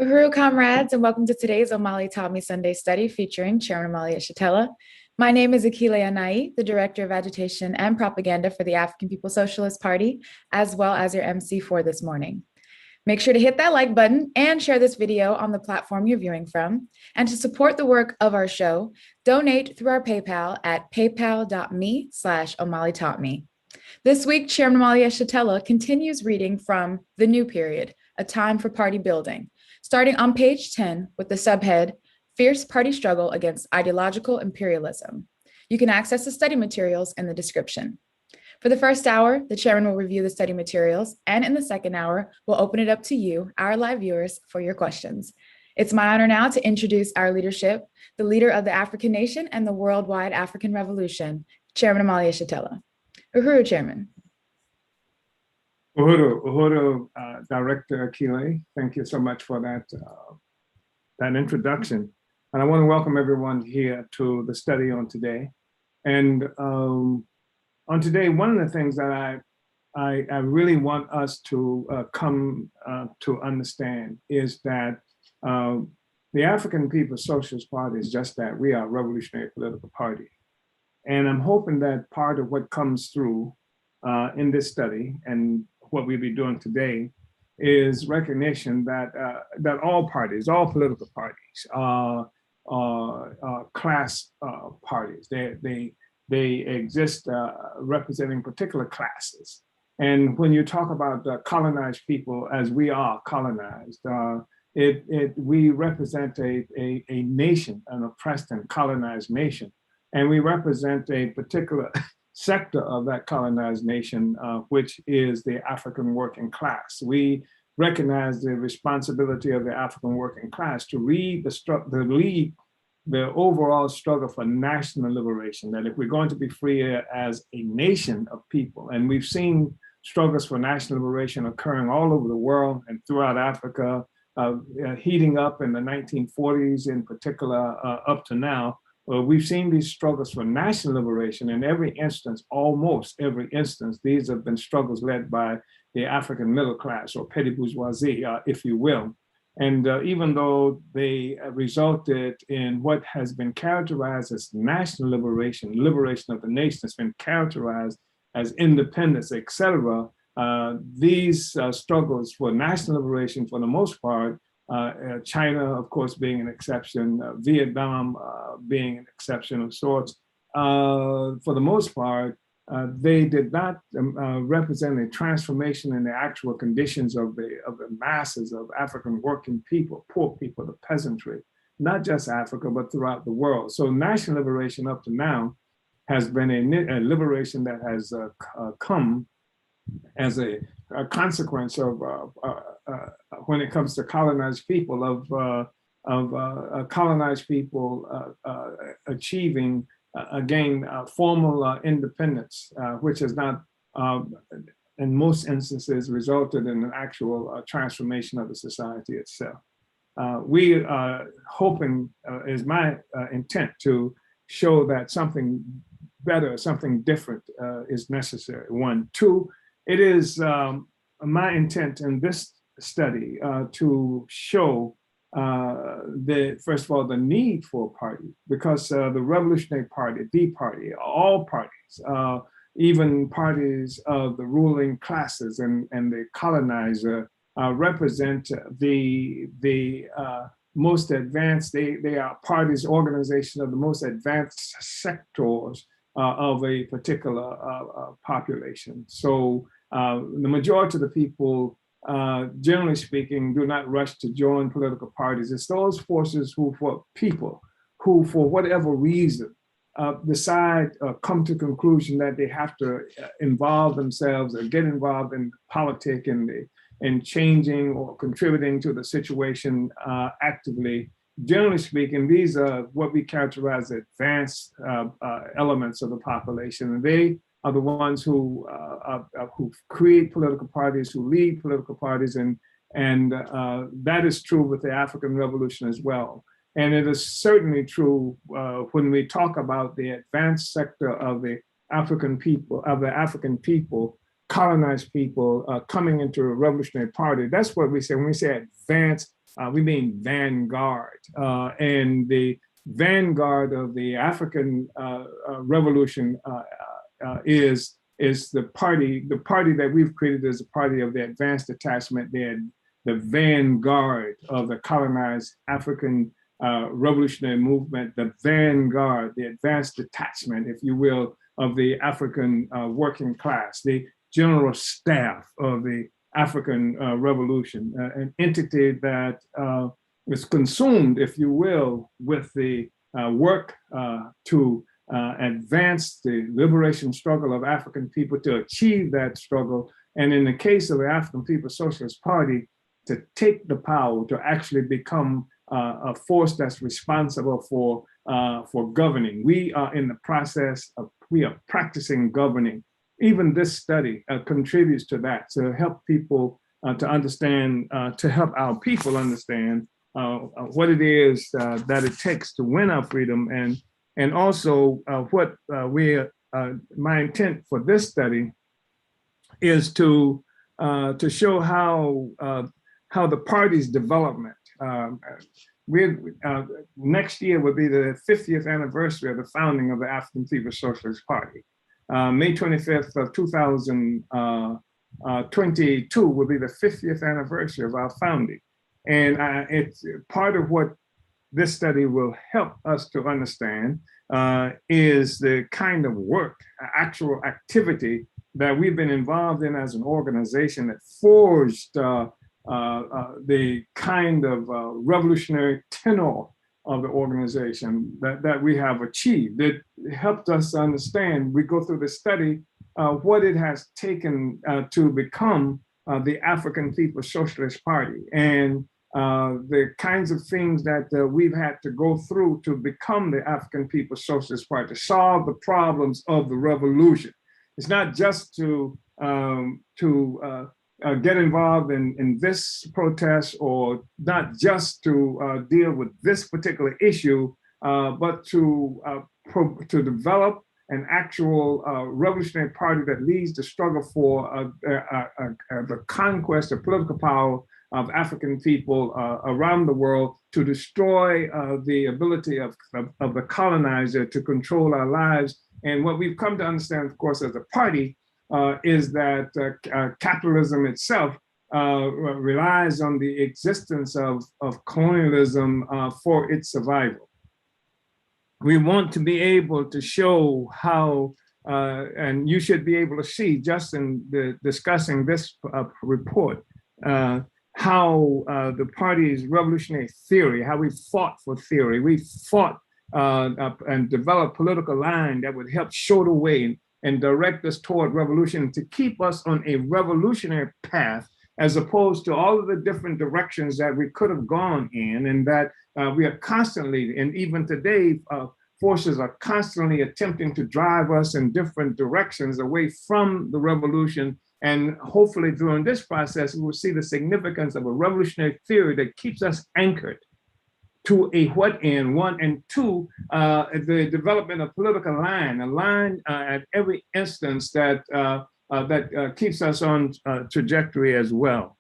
Uhuru comrades, and welcome to today's Omali Taught Me Sunday study featuring Chairman Omali Yeshitela. My name is Akile Anai, the Director of Agitation and Propaganda for the African People's Socialist Party, as well as your MC for this morning. Make sure to hit that like button and share this video on the platform you're viewing from. And to support the work of our show, donate through our PayPal at paypal.me/OmaliTaughtMe. This week, Chairman Omali Yeshitela continues reading from The New Period, A Time for Party Building, starting on page 10 with the subhead, Fierce Party Struggle Against Ideological Imperialism. You can access the study materials in the description. For the first hour, the chairman will review the study materials, and in the second hour, we'll open it up to you, our live viewers, for your questions. It's my honor now to introduce our leadership, the leader of the African nation and the worldwide African revolution, Chairman Omali Yeshitela. Uhuru, Chairman. Uhuru, Director Akile, thank you so much for that introduction. And I want to welcome everyone here to the study on today. And on today, one of the things that I really want us to come to understand is that the African People's Socialist Party is just that. We are a revolutionary political party. And I'm hoping that part of what comes through in this study and what we'll be doing today is recognition that that all parties, all political parties, are class parties. They exist representing particular classes. And when you talk about colonized people, as we are colonized, we represent a nation, an oppressed and colonized nation. And we represent a particular sector of that colonized nation, which is the African working class. We recognize the responsibility of the African working class to lead the overall struggle for national liberation, that if we're going to be free as a nation of people, and we've seen struggles for national liberation occurring all over the world and throughout Africa, heating up in the 1940s in particular up to now, we've seen these struggles for national liberation in every instance, almost every instance. These have been struggles led by the African middle class or petty bourgeoisie, if you will. And even though they resulted in what has been characterized as national liberation, liberation of the nation has been characterized as independence, etc., these struggles for national liberation, for the most part, China, of course, being an exception, Vietnam being an exception of sorts, for the most part, they did not represent a transformation in the actual conditions of the masses of African working people, poor people, the peasantry, not just Africa, but throughout the world. So national liberation up to now has been a liberation that has come as a consequence of when it comes to colonized people, of colonized people achieving again formal independence, which has not in most instances resulted in an actual transformation of the society itself. We are hoping, is my intent, to show that something better, something different is necessary, one. Two, it is my intent in this study to show first of all, the need for a party, because the Revolutionary Party, the party, all parties, even parties of the ruling classes and the colonizer represent the most advanced, they are parties, organization of the most advanced sectors of a particular population. So the majority of the people, generally speaking, do not rush to join political parties. It's those forces who, for whatever reason, decide, come to the conclusion that they have to involve themselves or get involved in politics and changing or contributing to the situation actively. Generally speaking, these are what we characterize as advanced elements of the population. And they are the ones who create political parties, who lead political parties, and that is true with the African Revolution as well. And it is certainly true when we talk about the advanced sector of the African people, colonized people coming into a revolutionary party. That's what we say when we say advanced we mean vanguard. And the vanguard of the African revolution is the party that we've created as a party of the advanced detachment, the vanguard of the colonized African revolutionary movement, the vanguard, the advanced detachment, if you will, of the African working class, the general staff of the African revolution, an entity that is consumed, if you will, with the work to advance the liberation struggle of African people, to achieve that struggle. And in the case of the African People's Socialist Party, to take the power, to actually become a force that's responsible for governing. We are in the process of, we are practicing governing. Even this study contributes to that, to help people to understand, to help our people understand what it is that it takes to win our freedom, and also what my intent for this study is to show how the party's development. Next year will be the 50th anniversary of the founding of the African People's Socialist Party. May 25th of 2022 will be the 50th anniversary of our founding. And it's part of what this study will help us to understand is the kind of work, actual activity that we've been involved in as an organization that forged the kind of revolutionary tenor of the organization that we have achieved. It helped us understand, we go through the study, what it has taken to become the African People's Socialist Party, and the kinds of things that we've had to go through to become the African People's Socialist Party, to solve the problems of the revolution. It's not just to get involved in this protest, or not just to deal with this particular issue, but to develop an actual revolutionary party that leads the struggle for the conquest of political power of African people around the world, to destroy the ability of the colonizer to control our lives. And what we've come to understand, of course, as a party, is that capitalism itself relies on the existence of colonialism for its survival. We want to be able to show how, and you should be able to see just in discussing this report, how the party's revolutionary theory, how we fought for theory, we fought and developed political line that would help show the way and direct us toward revolution, to keep us on a revolutionary path, as opposed to all of the different directions that we could have gone in, and that we are constantly, and even today, forces are constantly attempting to drive us in different directions away from the revolution. And hopefully during this process, we will see the significance of a revolutionary theory that keeps us anchored to a what end, one, and two, the development of political line, a line at every instance that keeps us on trajectory as well.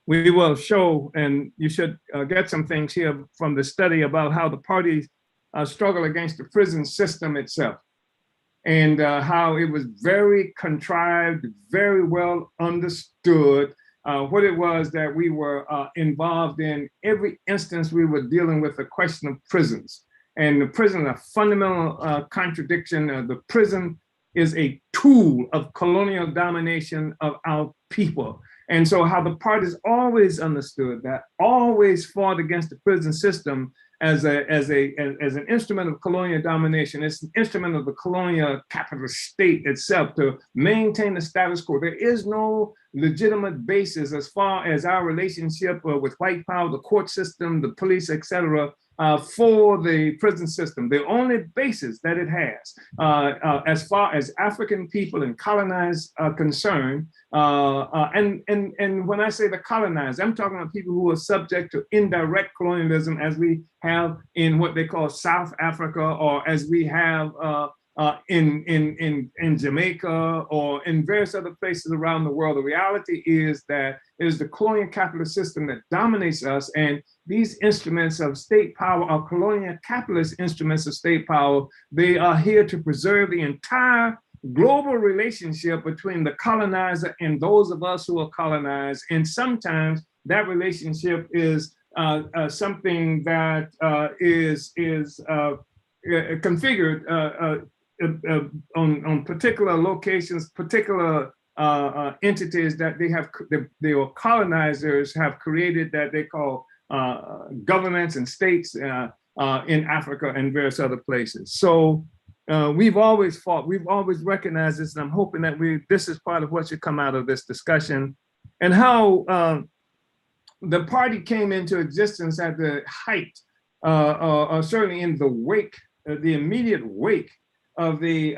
We will show, and you should get some things here from the study about how the parties struggle against the prison system itself, and how it was very contrived, very well understood, what it was that we were involved in. Every instance we were dealing with the question of prisons. And the prison, a fundamental contradiction. The prison is a tool of colonial domination of our people. And so how the parties always understood that, always fought against the prison system as an instrument of colonial domination. It's an instrument of the colonial capitalist state itself to maintain the status quo. There is no legitimate basis as far as our relationship with white power, the court system, the police, etc., for the prison system. The only basis that it has, as far as African people and colonized are concerned, and when I say the colonized, I'm talking about people who are subject to indirect colonialism, as we have in what they call South Africa, or as we have in Jamaica or in various other places around the world. The reality is that it is the colonial capitalist system that dominates us, and these instruments of state power are colonial capitalist instruments of state power. They are here to preserve the entire global relationship between the colonizer and those of us who are colonized. And sometimes that relationship is something that is configured on particular locations, particular entities that the colonizers have created that they call governments and states in Africa and various other places. So we've always fought, we've always recognized this, and I'm hoping that this is part of what should come out of this discussion, and how the party came into existence at the height, certainly in the wake, the immediate wake of the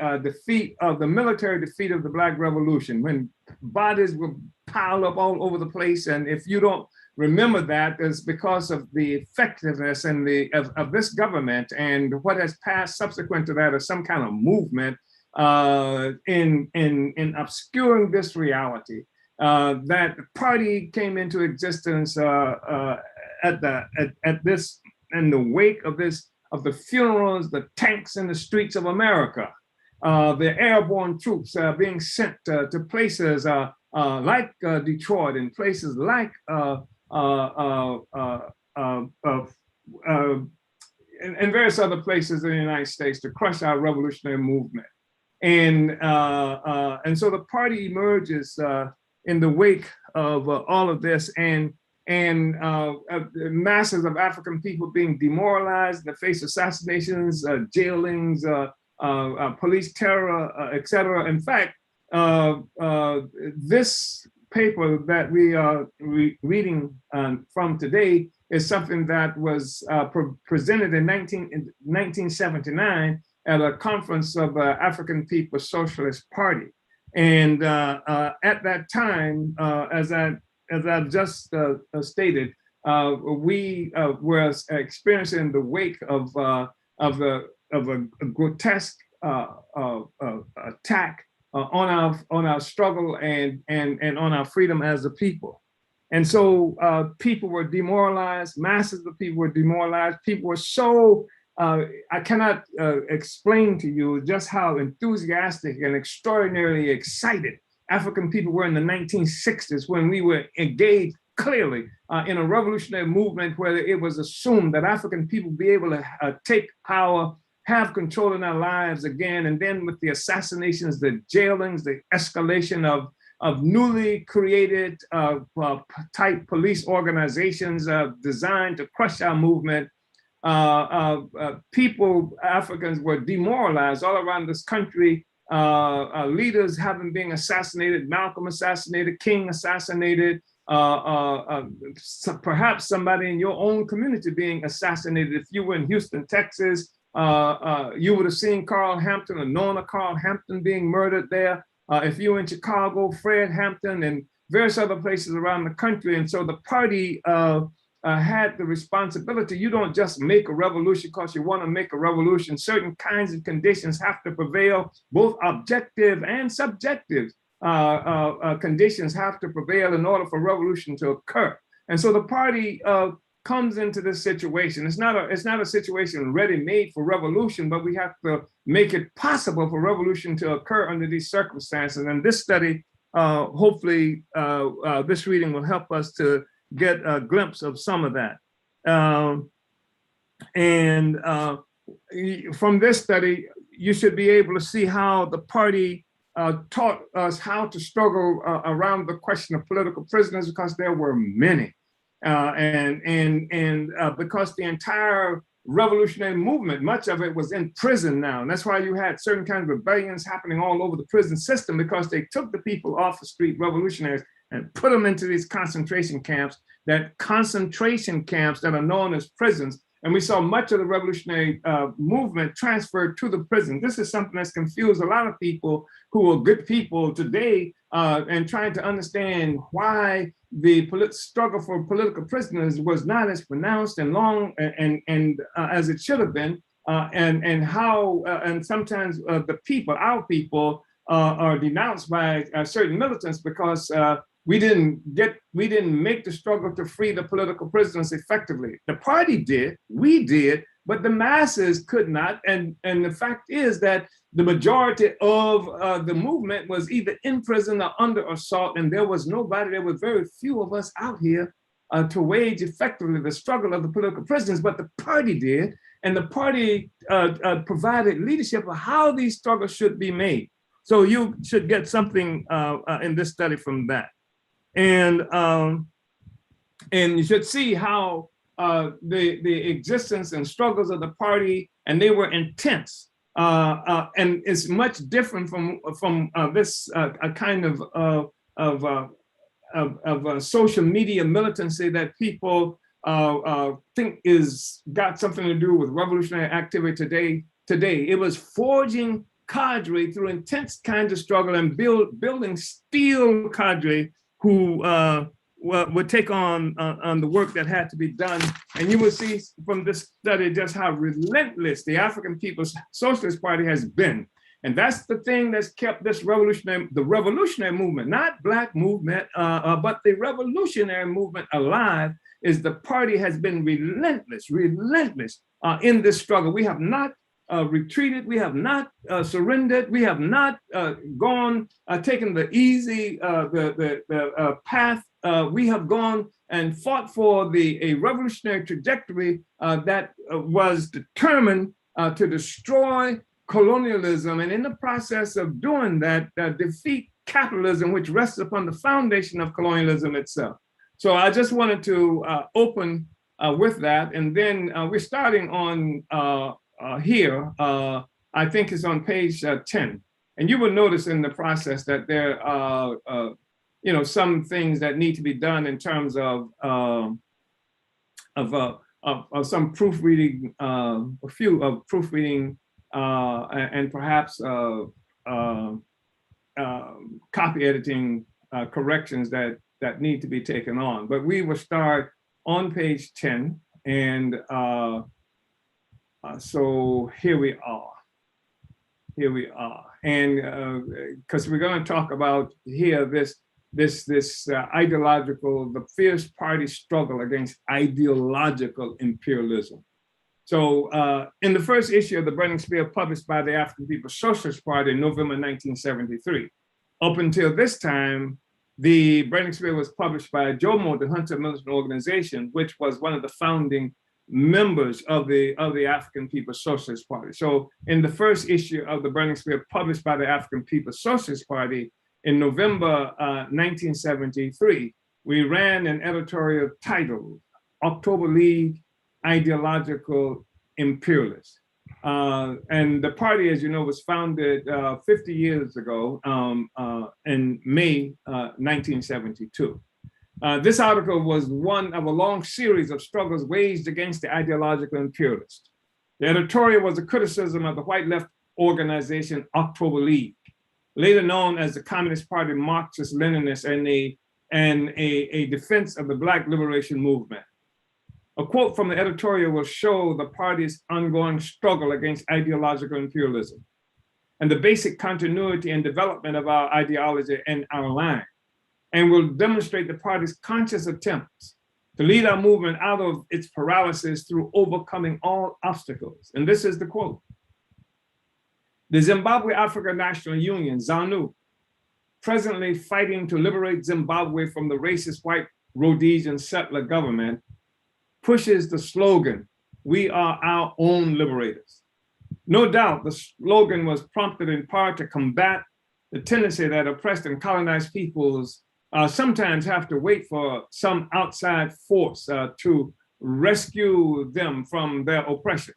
military defeat of the Black Revolution, when bodies were piled up all over the place. And if you don't remember that, it's because of the effectiveness and of this government, and what has passed subsequent to that is some kind of movement in obscuring this reality. That the party came into existence in the wake of the funerals, the tanks in the streets of America, the airborne troops being sent to places like Detroit and places like and various other places in the United States to crush our revolutionary movement. And so the party emerges in the wake of all of this, and masses of African people being demoralized in the face of assassinations, jailings, police terror, et cetera. In fact, this paper that we are reading from today is something that was presented in 1979 at a conference of African People's Socialist Party. And at that time, as I've just stated, we were experiencing the wake of a grotesque attack on our struggle and on our freedom as a people. And so people were demoralized, masses of people were demoralized. People were so, I cannot explain to you just how enthusiastic and extraordinarily excited African people were in the 1960s, when we were engaged clearly in a revolutionary movement where it was assumed that African people be able to take power, have control in our lives again. And then with the assassinations, the jailings, the escalation of newly created type police organizations designed to crush our movement, Africans were demoralized all around this country. Leaders having been assassinated, Malcolm assassinated, King assassinated, perhaps somebody in your own community being assassinated. If you were in Houston, Texas, you would have seen Carl Hampton or known a Carl Hampton being murdered there. If you were in Chicago, Fred Hampton, and various other places around the country. And so the party had the responsibility. You don't just make a revolution because you want to make a revolution. Certain kinds of conditions have to prevail, both objective and subjective conditions have to prevail in order for revolution to occur. And so the party comes into this situation. It's not a situation ready-made for revolution, but we have to make it possible for revolution to occur under these circumstances. And this study, hopefully, this reading will help us to get a glimpse of some of that. From this study, you should be able to see how the party taught us how to struggle around the question of political prisoners, because there were many. Because the entire revolutionary movement, much of it was in prison now. And that's why you had certain kinds of rebellions happening all over the prison system, because they took the people off the street, revolutionaries, and put them into these concentration camps that are known as prisons. And we saw much of the revolutionary movement transferred to the prison. This is something that's confused a lot of people who are good people today, and trying to understand why the struggle for political prisoners was not as pronounced and long and as it should have been and how, and sometimes the people, our people, are denounced by certain militants because we didn't make the struggle to free the political prisoners effectively. The party did, we did, but the masses could not. And the fact is that the majority of the movement was either in prison or under assault, and there was very few of us out here to wage effectively the struggle of the political prisoners, but the party did. And the party provided leadership of how these struggles should be made. So you should get something in this study from that. And you should see how the existence and struggles of the party, and they were intense. And it's much different from this kind of social media militancy that people think is got something to do with revolutionary activity today. It was forging cadre through intense kinds of struggle and building steel cadre who would take on the work that had to be done. And you will see from this study just how relentless the African People's Socialist Party has been. And that's the thing that's kept this the revolutionary movement, not Black movement, but the revolutionary movement alive, is the party has been relentless in this struggle. We have not retreated, we have not surrendered, we have not taken the easy path. We have gone and fought for a revolutionary trajectory that was determined to destroy colonialism, and in the process of doing that, defeat capitalism, which rests upon the foundation of colonialism itself. So I just wanted to open with that, and then we're starting on here. I think it's on page 10, and you will notice in the process that there are some things that need to be done in terms of some proofreading, a few of proofreading. And perhaps copy editing corrections that need to be taken on. But we will start on page 10. And so here we are. And because we're going to talk about here this ideological, the fierce party struggle against ideological imperialism. So in the first issue of the Burning Spear published by the African People's Socialist Party in November 1973, up until this time, the Burning Spear was published by JOMO, the Hunter Militant Organization, which was one of the founding members of the African People's Socialist Party. So in the first issue of the Burning Spear published by the African People's Socialist Party in November 1973, we ran an editorial titled October League, Ideological Imperialist. And the party, as you know, was founded 50 years ago in May 1972. This article was one of a long series of struggles waged against the ideological imperialists. The editorial was a criticism of the white left organization October League, later known as the Communist Party Marxist-Leninists, and a defense of the Black liberation movement. A quote from the editorial will show the party's ongoing struggle against ideological imperialism and the basic continuity and development of our ideology and our line, and will demonstrate the party's conscious attempts to lead our movement out of its paralysis through overcoming all obstacles. And this is the quote. The Zimbabwe African National Union, ZANU, presently fighting to liberate Zimbabwe from the racist white Rhodesian settler government, pushes the slogan, "We are our own liberators." No doubt the slogan was prompted in part to combat the tendency that oppressed and colonized peoples sometimes have to wait for some outside force to rescue them from their oppression.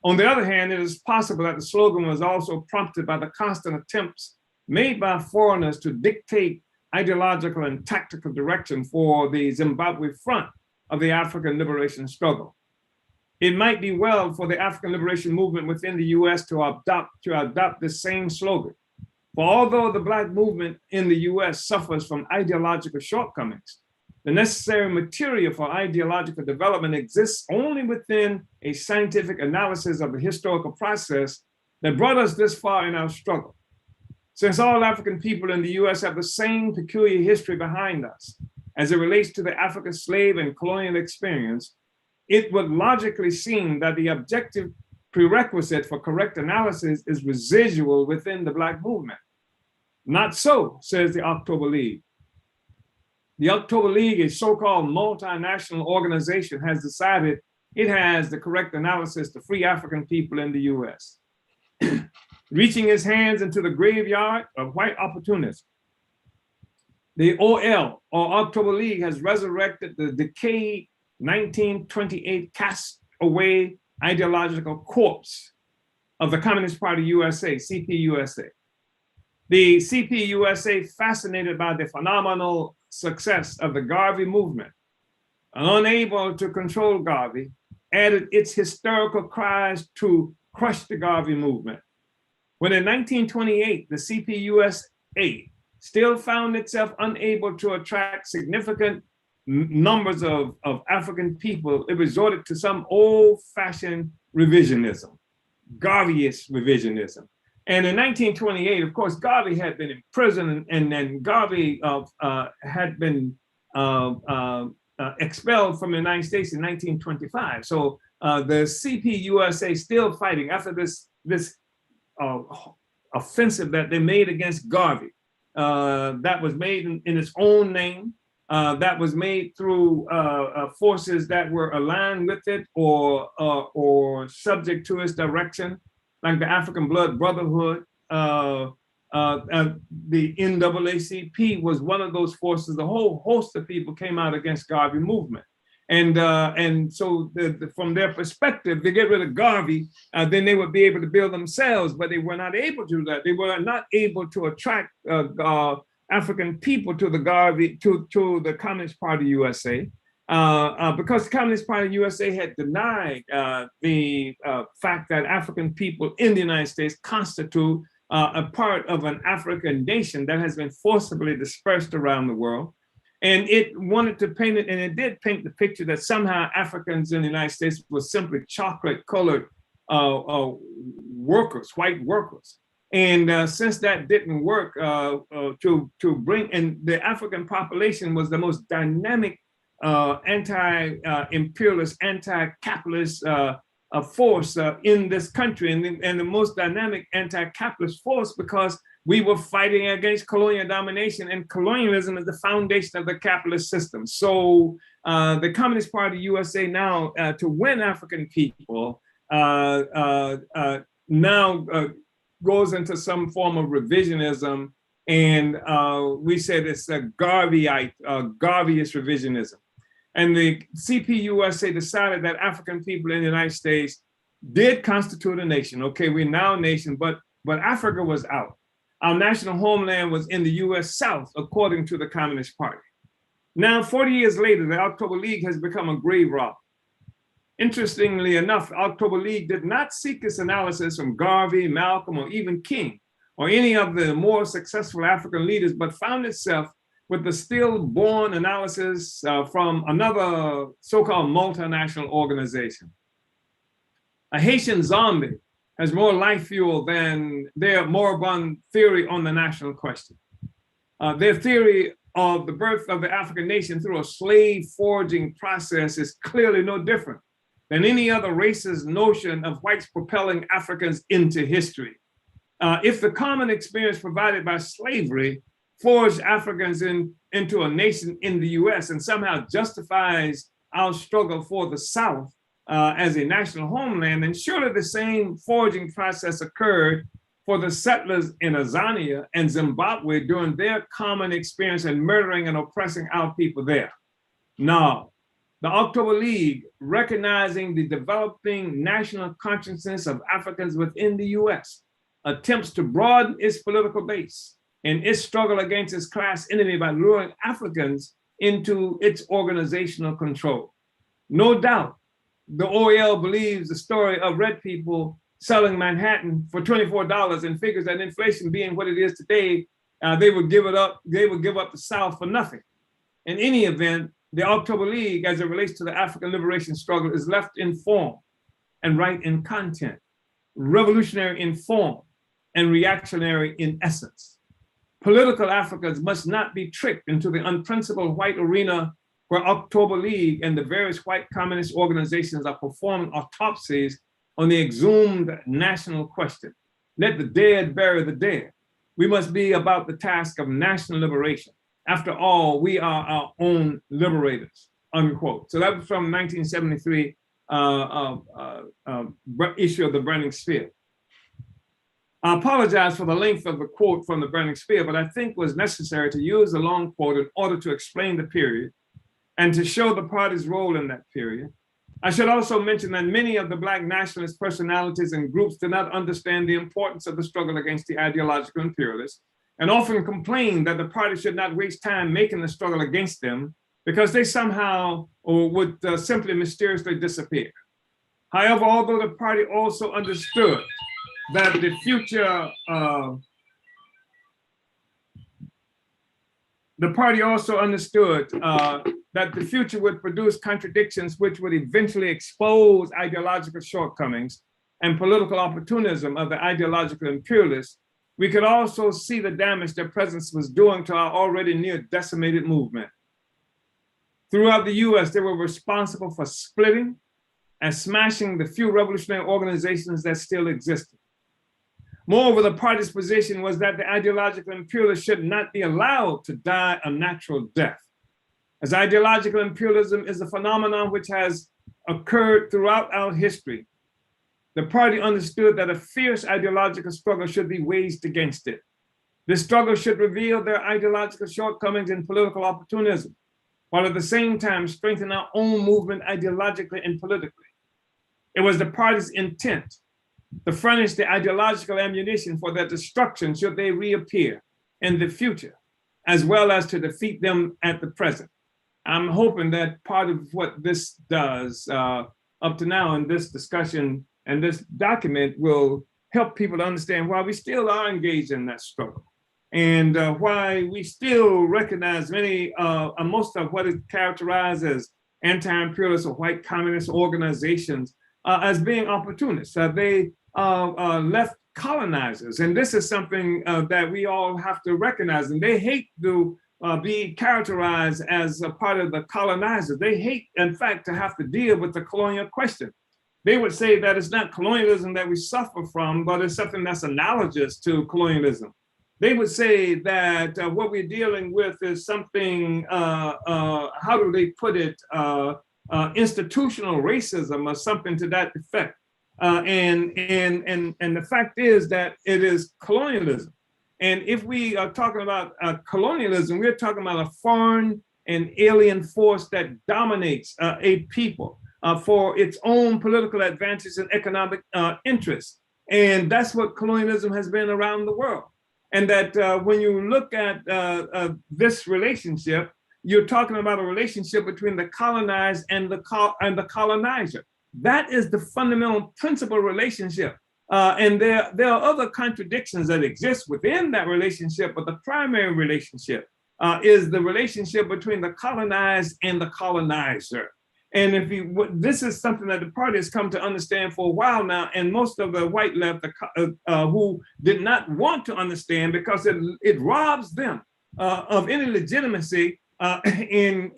On the other hand, it is possible that the slogan was also prompted by the constant attempts made by foreigners to dictate ideological and tactical direction for the Zimbabwe front of the African liberation struggle. It might be well for the African liberation movement within the US to adopt the same slogan. For although the Black movement in the US suffers from ideological shortcomings, The necessary material for ideological development exists only within a scientific analysis of the historical process that brought us this far in our struggle. Since all African people in the US have the same peculiar history behind us as it relates to the African slave and colonial experience, it would logically seem that the objective prerequisite for correct analysis is residual within the Black movement. Not so, says the October League. The October League, a so-called multinational organization, has decided it has the correct analysis to free African people in the US, reaching its hands into the graveyard of white opportunism. The OL, or October League, has resurrected the decayed 1928 cast-away ideological corpse of the Communist Party USA, CPUSA. The CPUSA, fascinated by the phenomenal success of the Garvey movement, and unable to control Garvey, added its hysterical cries to crush the Garvey movement. When in 1928, the CPUSA still found itself unable to attract significant numbers of African people, it resorted to some old-fashioned revisionism, Garveyist revisionism. And in 1928, of course, Garvey had been in prison, and then Garvey had been expelled from the United States in 1925. So the CPUSA still fighting after this offensive that they made against Garvey. That was made in its own name. That was made through forces that were aligned with it or subject to its direction, like the African Blood Brotherhood. The NAACP was one of those forces. A whole host of people came out against Garvey movement. And so from their perspective, they get rid of Garvey, then they would be able to build themselves, but they were not able to do that. They were not able to attract African people to the Communist Party USA, because the Communist Party USA had denied the fact that African people in the United States constitute a part of an African nation that has been forcibly dispersed around the world. And it wanted to paint it, and it did paint the picture that somehow Africans in the United States were simply chocolate-colored workers, white workers. And since that didn't work, to bring, and the African population was the most dynamic anti-imperialist, anti-capitalist force in this country, and the most dynamic anti-capitalist force, because we were fighting against colonial domination, and colonialism is the foundation of the capitalist system. So the Communist Party USA now, to win African people, now goes into some form of revisionism, and we said it's a Garveyite, Garveyist revisionism. And the CPUSA decided that African people in the United States did constitute a nation. Okay, we're now a nation, but Africa was out. Our national homeland was in the US South, according to the Communist Party. Now, 40 years later, the October League has become a grave robber. Interestingly enough, the October League did not seek its analysis from Garvey, Malcolm, or even King, or any of the more successful African leaders, but found itself with the stillborn analysis from another so-called multinational organization. A Haitian zombie has more life fuel than their moribund theory on the national question. Their theory of the birth of the African nation through a slave forging process is clearly no different than any other race's notion of whites propelling Africans into history. If the common experience provided by slavery forged Africans into a nation in the US and somehow justifies our struggle for the South as a national homeland, then surely the same forging process occurred for the settlers in Azania and Zimbabwe during their common experience in murdering and oppressing our people there. Now, the October League, recognizing the developing national consciousness of Africans within the US, attempts to broaden its political base in its struggle against its class enemy by luring Africans into its organizational control. No doubt, the OEL believes the story of red people selling Manhattan for $24 and figures that inflation being what it is today, they would give it up. They would give up the South for nothing. In any event, the October League, as it relates to the African liberation struggle, is left in form and right in content, revolutionary in form and reactionary in essence. Political Africans must not be tricked into the unprincipled white arena where October League and the various white communist organizations are performing autopsies on the exhumed national question. Let the dead bury the dead. We must be about the task of national liberation. After all, we are our own liberators, unquote. So that was from 1973 issue of the Burning Spear. I apologize for the length of the quote from the Burning Spear, but I think it was necessary to use the long quote in order to explain the period and to show the party's role in that period. I should also mention that many of the Black nationalist personalities and groups do not understand the importance of the struggle against the ideological imperialists and often complain that the party should not waste time making the struggle against them because they somehow would simply mysteriously disappear. However, although the party also understood that the future, that the future would produce contradictions which would eventually expose ideological shortcomings and political opportunism of the ideological imperialists, we could also see the damage their presence was doing to our already near decimated movement. Throughout the US, they were responsible for splitting and smashing the few revolutionary organizations that still existed. Moreover, the party's position was that the ideological imperialists should not be allowed to die a natural death. As ideological imperialism is a phenomenon which has occurred throughout our history, the party understood that a fierce ideological struggle should be waged against it. This struggle should reveal their ideological shortcomings and political opportunism, while at the same time strengthen our own movement ideologically and politically. It was the party's intent to furnish the ideological ammunition for their destruction should they reappear in the future, as well as to defeat them at the present. I'm hoping that part of what this does up to now in this discussion and this document will help people to understand why we still are engaged in that struggle and why we still recognize most of what is characterized as anti-imperialist or white communist organizations as being opportunists. They left colonizers, and this is something that we all have to recognize, and they hate to be characterized as a part of the colonizers. They hate, in fact, to have to deal with the colonial question. They would say that it's not colonialism that we suffer from, but it's something that's analogous to colonialism. They would say that what we're dealing with is something, how do they put it, institutional racism or something to that effect. And the fact is that it is colonialism. And if we are talking about colonialism, we're talking about a foreign and alien force that dominates a people for its own political advantage and economic interests. And that's what colonialism has been around the world. And that when you look at this relationship, you're talking about a relationship between the colonized and the colonizer. That is the fundamental principal relationship. And there are other contradictions that exist within that relationship, but the primary relationship is the relationship between the colonized and the colonizer. And this is something that the party has come to understand for a while now, and most of the white left who did not want to understand because it robs them of any legitimacy in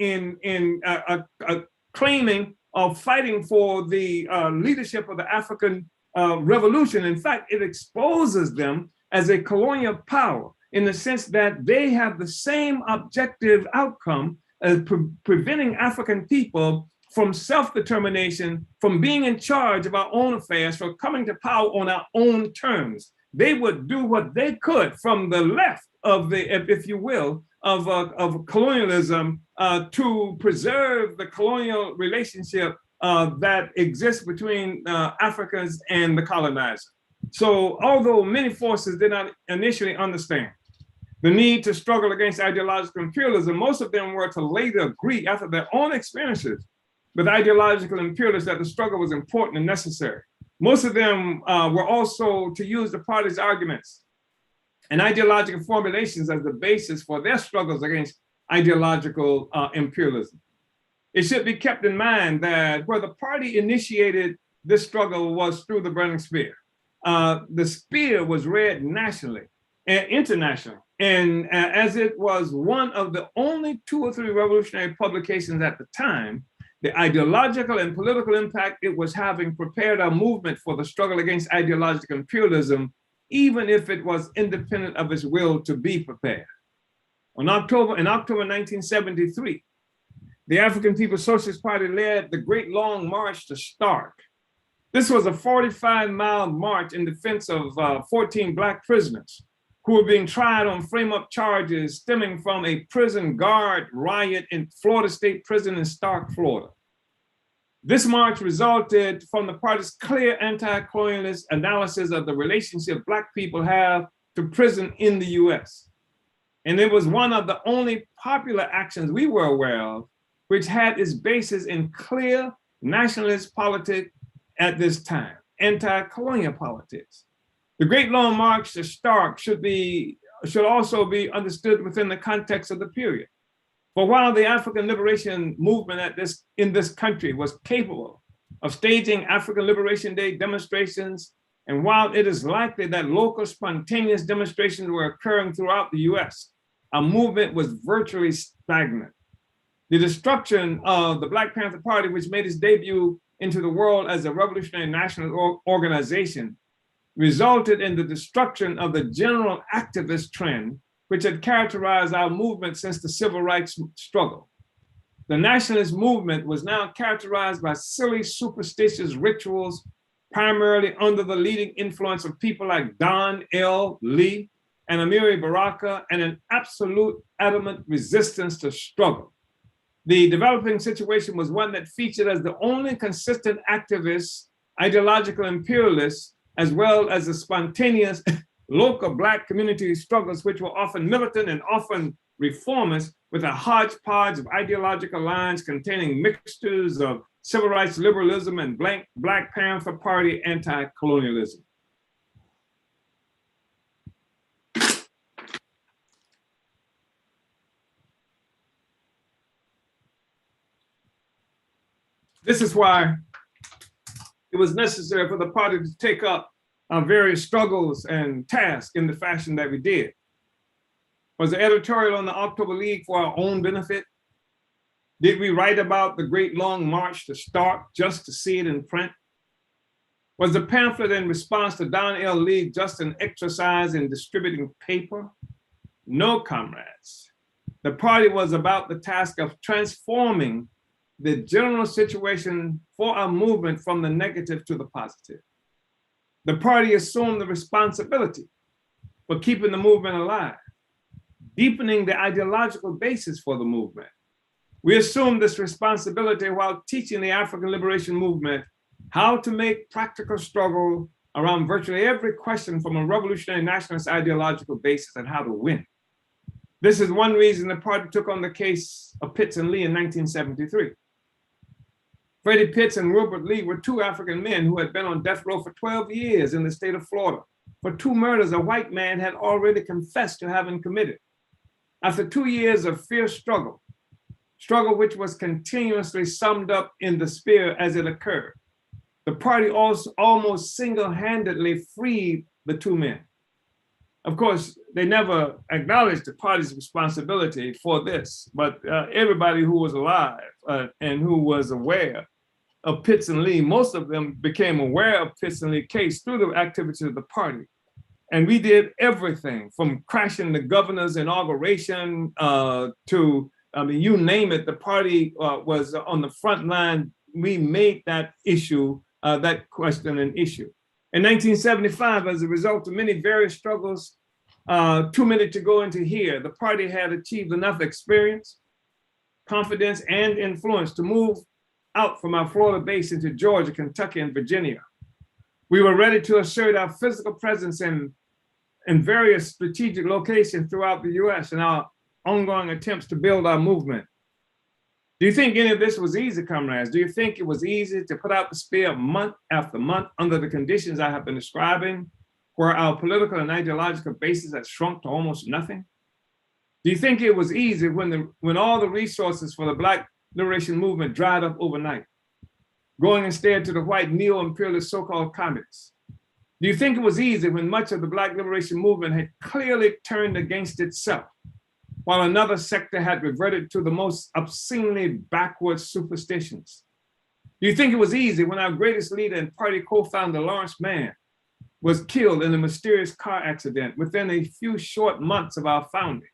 claiming of fighting for the leadership of the African revolution. In fact, it exposes them as a colonial power in the sense that they have the same objective outcome as preventing African people from self-determination, from being in charge of our own affairs, from coming to power on our own terms. They would do what they could from the left of the, if you will, of colonialism to preserve the colonial relationship that exists between Africans and the colonizer. So although many forces did not initially understand the need to struggle against ideological imperialism, most of them were to later agree after their own experiences with ideological imperialists that the struggle was important and necessary. Most of them were also to use the party's arguments and ideological formulations as the basis for their struggles against ideological imperialism. It should be kept in mind that where the party initiated this struggle was through the burning spear. The spear was read nationally and internationally, and as it was one of the only 2 or 3 revolutionary publications at the time, the ideological and political impact it was having prepared our movement for the struggle against ideological imperialism, even if it was independent of its will to be prepared. In October 1973, the African People's Socialist Party led the Great Long March to Stark. This was a 45-mile march in defense of 14 Black prisoners who were being tried on frame-up charges stemming from a prison guard riot in Florida State Prison in Stark, Florida. This march resulted from the party's clear anti-colonialist analysis of the relationship Black people have to prison in the US. And it was one of the only popular actions we were aware of which had its basis in clear nationalist politics at this time, anti-colonial politics. The Great Long March to Stark should also be understood within the context of the period. For while the African liberation movement in this country was capable of staging African Liberation Day demonstrations, and while it is likely that local spontaneous demonstrations were occurring throughout the US, our movement was virtually stagnant. The destruction of the Black Panther Party, which made its debut into the world as a revolutionary national organization, resulted in the destruction of the general activist trend, which had characterized our movement since the civil rights struggle. The nationalist movement was now characterized by silly, superstitious rituals, primarily under the leading influence of people like Don L. Lee and Amiri Baraka, and an absolute adamant resistance to struggle. The developing situation was one that featured as the only consistent activists, ideological imperialists, as well as the spontaneous local Black community struggles, which were often militant and often reformist, with a hodgepodge of ideological lines containing mixtures of civil rights liberalism and Black Panther Party anti-colonialism. This is why it was necessary for the party to take up various struggles and tasks in the fashion that we did. Was the editorial on the October League for our own benefit? Did we write about the Great Long March to Stark just to see it in print? Was the pamphlet in response to Don L. Lee just an exercise in distributing paper? No, comrades. The party was about the task of transforming the general situation for our movement from the negative to the positive. The party assumed the responsibility for keeping the movement alive, deepening the ideological basis for the movement. We assumed this responsibility while teaching the African liberation movement how to make practical struggle around virtually every question from a revolutionary nationalist ideological basis and how to win. This is one reason the party took on the case of Pitts and Lee in 1973. Freddie Pitts and Wilbert Lee were 2 African men who had been on death row for 12 years in the state of Florida for 2 murders a white man had already confessed to having committed. After 2 years of fierce struggle which was continuously summed up in the spear as it occurred, the party also almost single-handedly freed the 2 men. Of course, they never acknowledged the party's responsibility for this, but everybody who was alive and who was aware of Pitts and Lee, most of them became aware of Pitts and Lee case through the activities of the party. And we did everything from crashing the governor's inauguration to, you name it, the party was on the front line. We made that issue, that question an issue. In 1975, as a result of many various struggles, too many to go into here, the party had achieved enough experience, confidence, and influence to move out from our Florida base into Georgia, Kentucky, and Virginia. We were ready to assert our physical presence in various strategic locations throughout the US in our ongoing attempts to build our movement. Do you think any of this was easy, comrades? Do you think it was easy to put out the spear month after month under the conditions I have been describing, where our political and ideological bases had shrunk to almost nothing? Do you think it was easy when all the resources for the Black liberation movement dried up overnight, going instead to the white neo-imperialist so-called communists? Do you think it was easy when much of the Black liberation movement had clearly turned against itself, while another sector had reverted to the most obscenely backward superstitions? Do you think it was easy when our greatest leader and party co-founder, Lawrence Mann, was killed in a mysterious car accident within a few short months of our founding?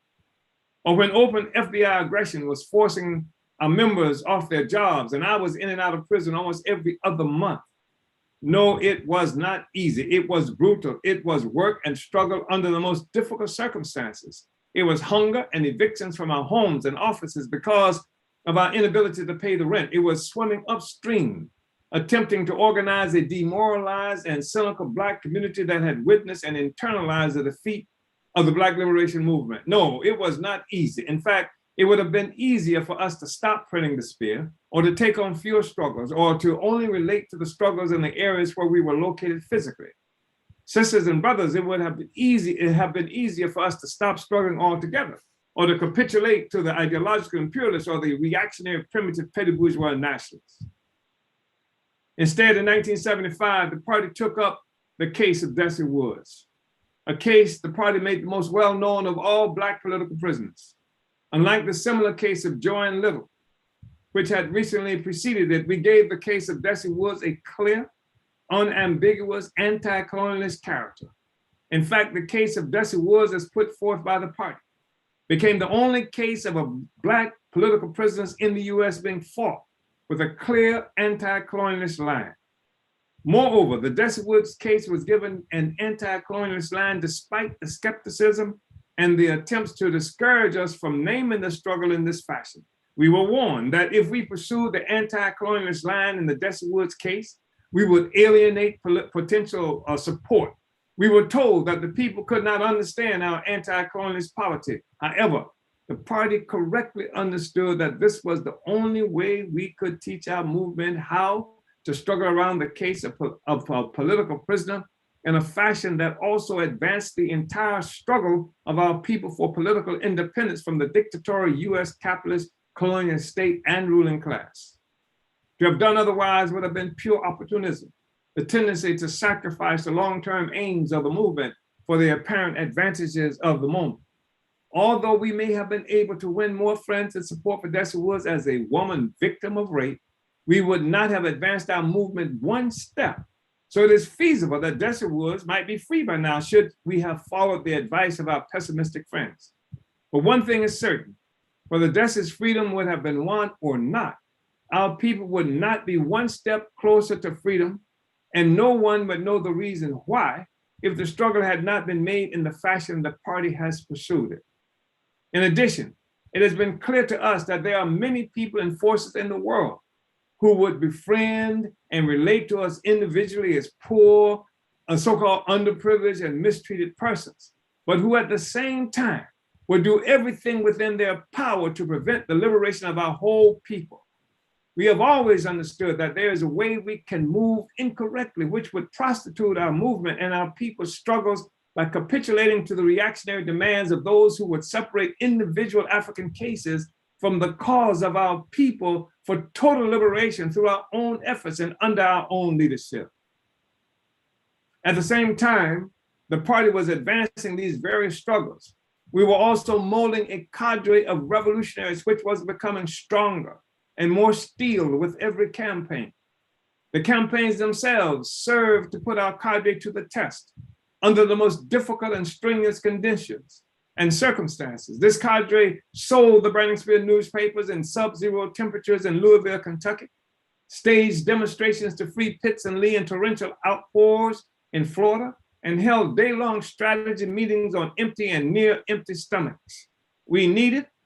Or when open FBI aggression was forcing our members off their jobs and I was in and out of prison almost every other month? No, it was not easy. It was brutal. It was work and struggle under the most difficult circumstances. It was hunger and evictions from our homes and offices because of our inability to pay the rent. It was swimming upstream, attempting to organize a demoralized and cynical Black community that had witnessed and internalized the defeat of the Black liberation movement. No, it was not easy. In fact, it would have been easier for us to stop printing the spear, or to take on fewer struggles, or to only relate to the struggles in the areas where we were located physically. Sisters and brothers, it would have been easier for us to stop struggling altogether, or to capitulate to the ideological imperialists or the reactionary primitive petty bourgeois nationalists. Instead, in 1975, the party took up the case of Desi Woods, a case the party made the most well-known of all Black political prisoners. Unlike the similar case of Joanne Little, which had recently preceded it, we gave the case of Desi Woods a clear, unambiguous, anti-colonialist character. In fact, the case of Desi Woods, as put forth by the party, became the only case of a Black political prisoners in the US being fought with a clear anti-colonialist line. Moreover, the Desi Woods case was given an anti-colonialist line despite the skepticism and the attempts to discourage us from naming the struggle in this fashion. We were warned that if we pursued the anti-colonialist line in the Desi Woods case, we would alienate potential support. We were told that the people could not understand our anti-colonialist politics. However, the party correctly understood that this was the only way we could teach our movement how to struggle around the case of a political prisoner in a fashion that also advanced the entire struggle of our people for political independence from the dictatorial US capitalist colonial state and ruling class. To have done otherwise would have been pure opportunism, the tendency to sacrifice the long-term aims of the movement for the apparent advantages of the moment. Although we may have been able to win more friends and support for Desi Woods as a woman victim of rape, we would not have advanced our movement one step. So it is feasible that Desi Woods might be free by now should we have followed the advice of our pessimistic friends. But one thing is certain, whether Desi's freedom would have been won or not, our people would not be one step closer to freedom, and no one would know the reason why if the struggle had not been made in the fashion the party has pursued it. In addition, it has been clear to us that there are many people and forces in the world who would befriend and relate to us individually as poor, so-called underprivileged and mistreated persons, but who at the same time would do everything within their power to prevent the liberation of our whole people. We have always understood that there is a way we can move incorrectly, which would prostitute our movement and our people's struggles by capitulating to the reactionary demands of those who would separate individual African cases from the cause of our people for total liberation through our own efforts and under our own leadership. At the same time, the party was advancing these various struggles. We were also molding a cadre of revolutionaries which was becoming stronger and more steeled with every campaign. The campaigns themselves served to put our cadre to the test under the most difficult and strenuous conditions and circumstances. This cadre sold the Branding Spear newspapers in sub-zero temperatures in Louisville, Kentucky, staged demonstrations to free Pitts and Lee in torrential outpours in Florida, and held day-long strategy meetings on empty and near empty stomachs.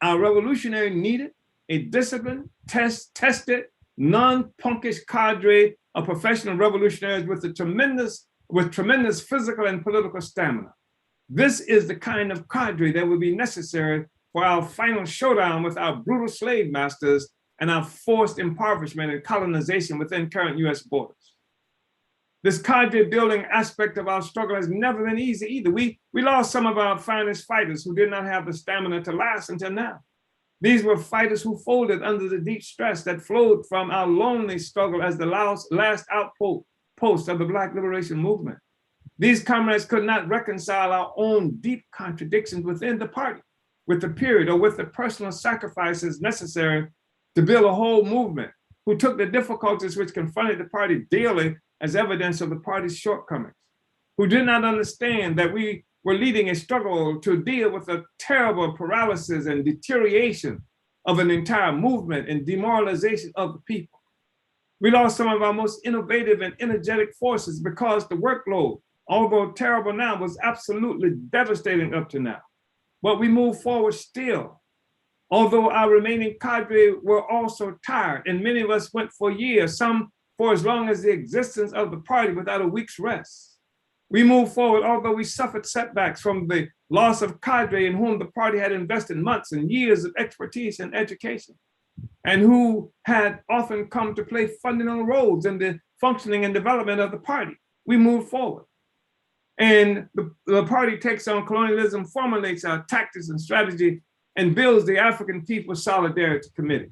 Our revolutionary needed a disciplined, tested, non-punkish cadre of professional revolutionaries with tremendous physical and political stamina. This is the kind of cadre that would be necessary for our final showdown with our brutal slave masters and our forced impoverishment and colonization within current US borders. This cadre building aspect of our struggle has never been easy either. We lost some of our finest fighters who did not have the stamina to last until now. These were fighters who folded under the deep stress that flowed from our lonely struggle as the last outpost of the Black liberation movement. These comrades could not reconcile our own deep contradictions within the party, with the period, or with the personal sacrifices necessary to build a whole movement, who took the difficulties which confronted the party daily as evidence of the party's shortcomings, who did not understand that we were leading a struggle to deal with the terrible paralysis and deterioration of an entire movement and demoralization of the people. We lost some of our most innovative and energetic forces because the workload, although terrible now, was absolutely devastating up to now. But we moved forward still. Although our remaining cadre were also tired, and many of us went for years, some for as long as the existence of the party without a week's rest. We moved forward, although we suffered setbacks from the loss of cadre in whom the party had invested months and years of expertise and education, and who had often come to play fundamental roles in the functioning and development of the party. We moved forward. And the party takes on colonialism, formulates our tactics and strategy, and builds the African People's Solidarity Committee.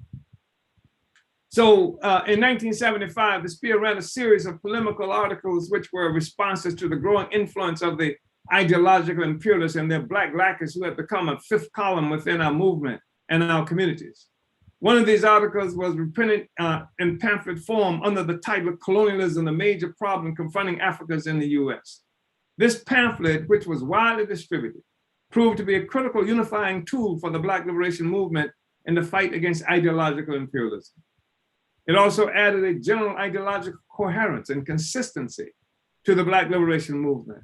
So in 1975, the Spear ran a series of polemical articles which were responses to the growing influence of the ideological imperialists and their Black lackeys who had become a fifth column within our movement and our communities. One of these articles was reprinted in pamphlet form under the title Colonialism, the Major Problem Confronting Africans in the US. This pamphlet, which was widely distributed, proved to be a critical unifying tool for the Black liberation movement in the fight against ideological imperialism. It also added a general ideological coherence and consistency to the Black liberation movement.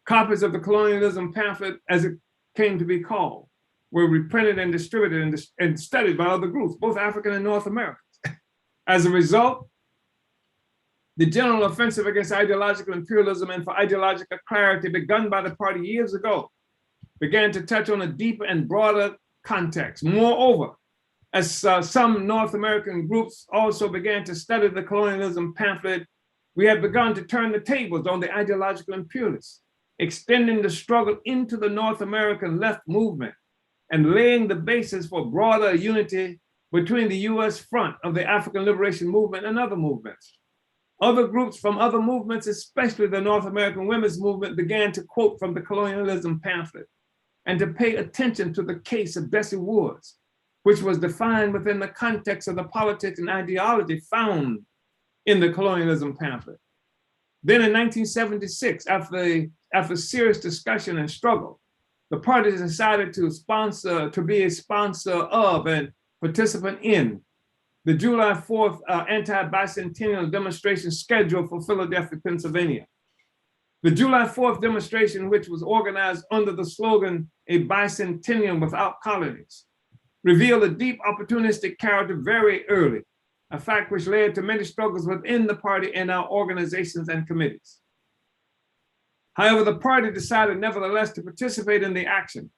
Copies of the colonialism pamphlet, as it came to be called, were reprinted and distributed and studied by other groups, both African and North Americans. As a result, the general offensive against ideological imperialism and for ideological clarity begun by the party years ago began to touch on a deeper and broader context. Moreover, as some North American groups also began to study the colonialism pamphlet, we had begun to turn the tables on the ideological imperialists, extending the struggle into the North American left movement and laying the basis for broader unity between the US front of the African liberation movement and other movements. Other groups from other movements, especially the North American women's movement, began to quote from the colonialism pamphlet and to pay attention to the case of Bessie Woods, which was defined within the context of the politics and ideology found in the colonialism pamphlet. Then in 1976, after serious discussion and struggle, the party decided to be a sponsor of and participant in the July 4th anti-bicentennial demonstration scheduled for Philadelphia, Pennsylvania. The July 4th demonstration, which was organized under the slogan, "A bicentennial without colonies," revealed a deep opportunistic character very early, a fact which led to many struggles within the party and our organizations and committees. However, the party decided nevertheless to participate in the action,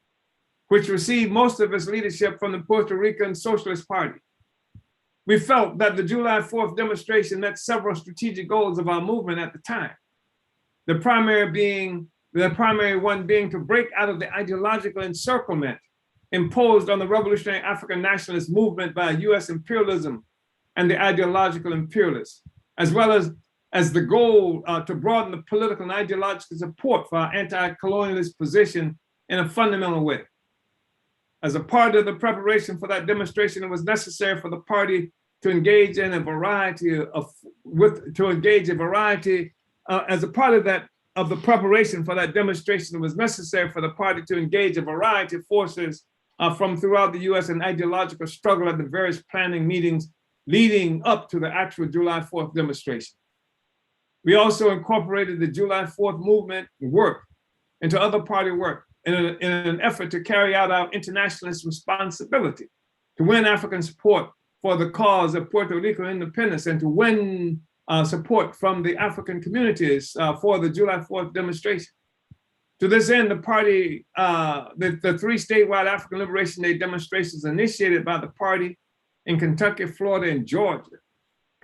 which received most of its leadership from the Puerto Rican Socialist Party. We felt that the July 4th demonstration met several strategic goals of our movement at the time. The primary one being to break out of the ideological encirclement imposed on the revolutionary African nationalist movement by US imperialism and the ideological imperialists, as well as the goal to broaden the political and ideological support for our anti-colonialist position in a fundamental way. As a part of the preparation for that demonstration, it was necessary for the party to engage in a variety as a part of the preparation for that demonstration, it was necessary for the party to engage a variety of forces from throughout the US in ideological struggle at the various planning meetings leading up to the actual July 4th demonstration. We also incorporated the July 4th movement work into other party work in an effort to carry out our internationalist responsibility to win African support for the cause of Puerto Rico independence and to win support from the African communities for the July 4th demonstration. To this end, the party, the three statewide African Liberation Day demonstrations initiated by the party in Kentucky, Florida, and Georgia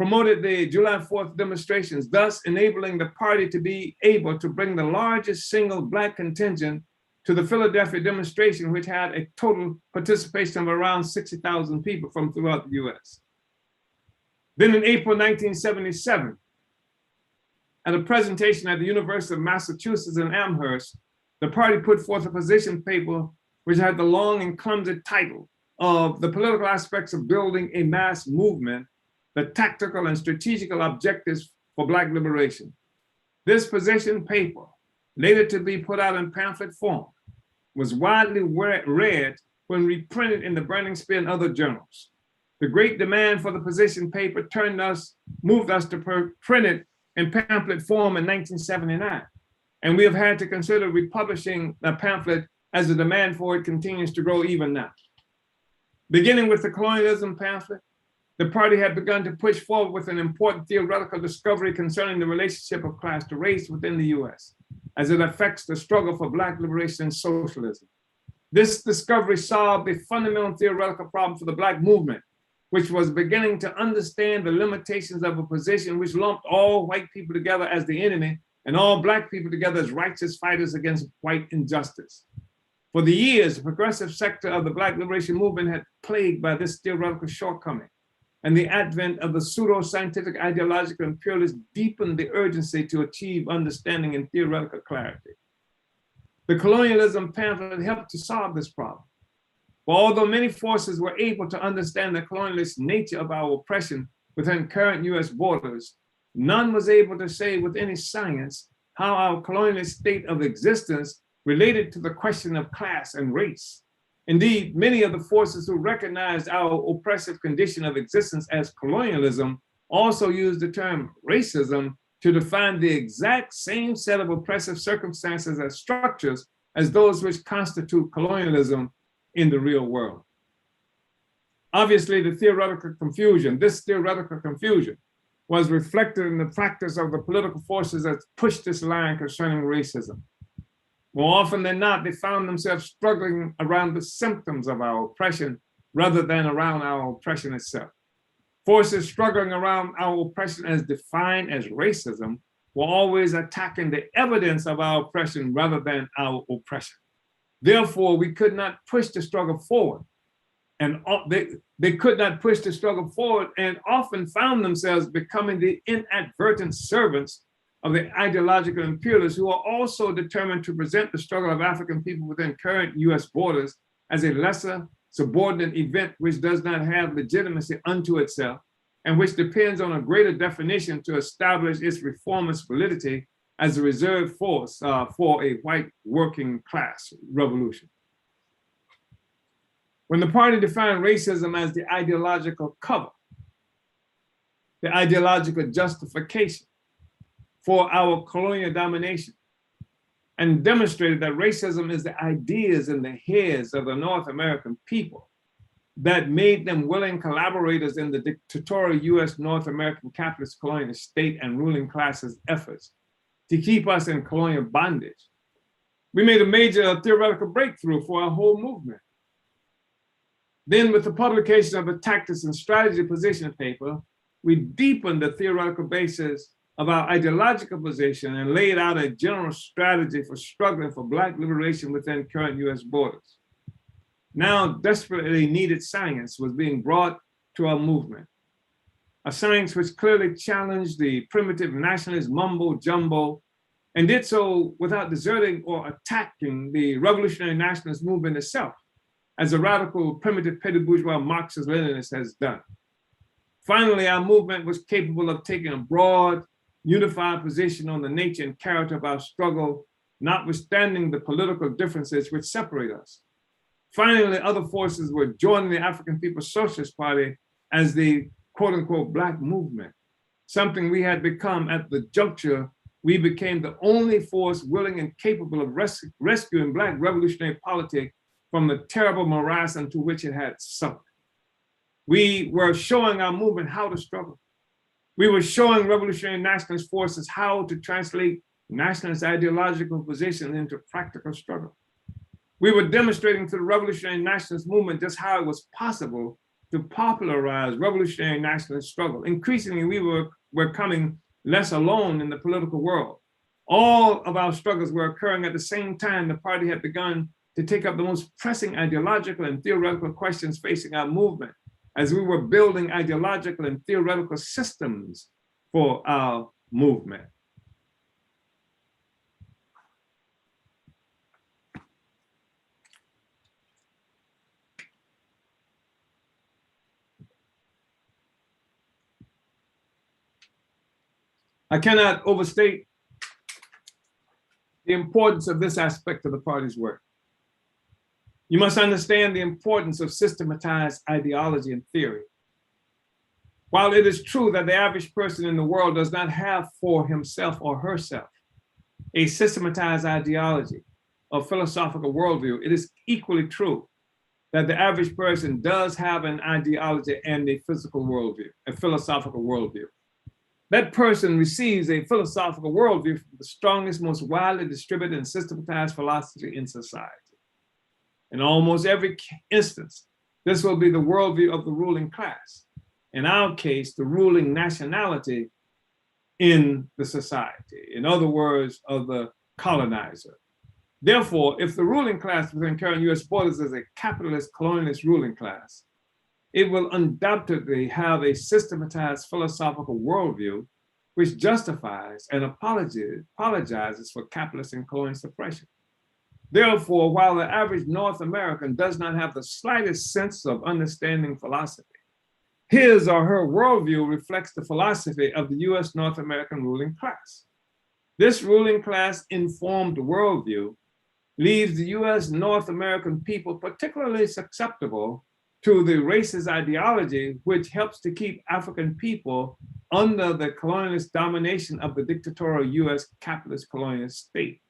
promoted the July 4th demonstrations, thus enabling the party to be able to bring the largest single Black contingent to the Philadelphia demonstration, which had a total participation of around 60,000 people from throughout the US. Then in April 1977, at a presentation at the University of Massachusetts in Amherst, the party put forth a position paper which had the long and clumsy title of The Political Aspects of Building a Mass Movement, the Tactical and Strategical Objectives for Black Liberation. This position paper, later to be put out in pamphlet form, was widely read when reprinted in the Burning Spear and other journals. The great demand for the position paper moved us to print it in pamphlet form in 1979. And we have had to consider republishing the pamphlet as the demand for it continues to grow even now. Beginning with the colonialism pamphlet, the party had begun to push forward with an important theoretical discovery concerning the relationship of class to race within the US, as it affects the struggle for Black liberation and socialism. This discovery solved a fundamental theoretical problem for the Black movement, which was beginning to understand the limitations of a position which lumped all white people together as the enemy and all Black people together as righteous fighters against white injustice. For the years, the progressive sector of the Black liberation movement had plagued by this theoretical shortcoming, and the advent of the pseudo-scientific ideological imperialists deepened the urgency to achieve understanding and theoretical clarity. The colonialism pamphlet helped to solve this problem. For although many forces were able to understand the colonialist nature of our oppression within current US borders, none was able to say with any science how our colonialist state of existence related to the question of class and race. Indeed, many of the forces who recognized our oppressive condition of existence as colonialism also used the term racism to define the exact same set of oppressive circumstances as structures as those which constitute colonialism in the real world. Obviously, this theoretical confusion was reflected in the practice of the political forces that pushed this line concerning racism. More often than not, they found themselves struggling around the symptoms of our oppression rather than around our oppression itself. Forces struggling around our oppression as defined as racism were always attacking the evidence of our oppression rather than our oppression. Therefore, we could not push the struggle forward. And they could not push the struggle forward and often found themselves becoming the inadvertent servants of the ideological imperialists who are also determined to present the struggle of African people within current US borders as a lesser subordinate event which does not have legitimacy unto itself and which depends on a greater definition to establish its reformist validity as a reserve force for a white working class revolution. When the party defined racism as the ideological cover, the ideological justification for our colonial domination, and demonstrated that racism is the ideas in the heads of the North American people that made them willing collaborators in the dictatorial US North American capitalist colonial state and ruling classes' efforts to keep us in colonial bondage. We made a major theoretical breakthrough for our whole movement. Then with the publication of the Tactics and Strategy position paper, we deepened the theoretical basis of our ideological position and laid out a general strategy for struggling for Black liberation within current US borders. Now desperately needed science was being brought to our movement, a science which clearly challenged the primitive nationalist mumbo jumbo and did so without deserting or attacking the revolutionary nationalist movement itself, as a radical primitive petty bourgeois Marxist-Leninist has done. Finally, our movement was capable of taking a broad, unified position on the nature and character of our struggle, notwithstanding the political differences which separate us. Finally, other forces were joining the African People's Socialist Party as the quote unquote Black movement, something we had become at the juncture we became the only force willing and capable of rescuing Black revolutionary politics from the terrible morass into which it had sunk. We were showing our movement how to struggle. We were showing revolutionary nationalist forces how to translate nationalist ideological positions into practical struggle. We were demonstrating to the revolutionary nationalist movement just how it was possible to popularize revolutionary nationalist struggle. Increasingly, we were coming less alone in the political world. All of our struggles were occurring at the same time the party had begun to take up the most pressing ideological and theoretical questions facing our movement, as we were building ideological and theoretical systems for our movement. I cannot overstate the importance of this aspect of the party's work. You must understand the importance of systematized ideology and theory. While it is true that the average person in the world does not have for himself or herself a systematized ideology or philosophical worldview, it is equally true that the average person does have an ideology and a physical worldview, a philosophical worldview. That person receives a philosophical worldview from the strongest, most widely distributed and systematized philosophy in society. In almost every instance, this will be the worldview of the ruling class. In our case, the ruling nationality in the society. In other words, of the colonizer. Therefore, if the ruling class within current US borders is a capitalist colonialist ruling class, it will undoubtedly have a systematized philosophical worldview which justifies and apologizes for capitalist and colonial suppression. Therefore, while the average North American does not have the slightest sense of understanding philosophy, his or her worldview reflects the philosophy of the US North American ruling class. This ruling class informed worldview leaves the US North American people particularly susceptible to the racist ideology which helps to keep African people under the colonialist domination of the dictatorial US capitalist colonialist state.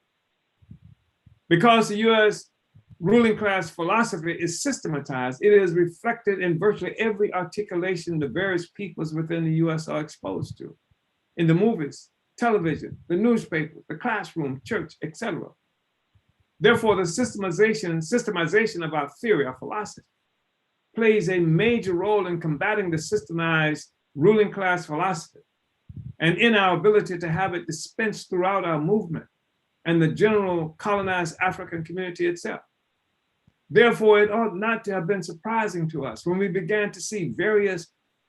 Because the US ruling class philosophy is systematized, it is reflected in virtually every articulation the various peoples within the US are exposed to, in the movies, television, the newspaper, the classroom, church, etc. Therefore, the systemization of our theory, our philosophy, plays a major role in combating the systemized ruling class philosophy and in our ability to have it dispensed throughout our movement and the general colonized African community itself. Therefore, it ought not to have been surprising to us when we began to see various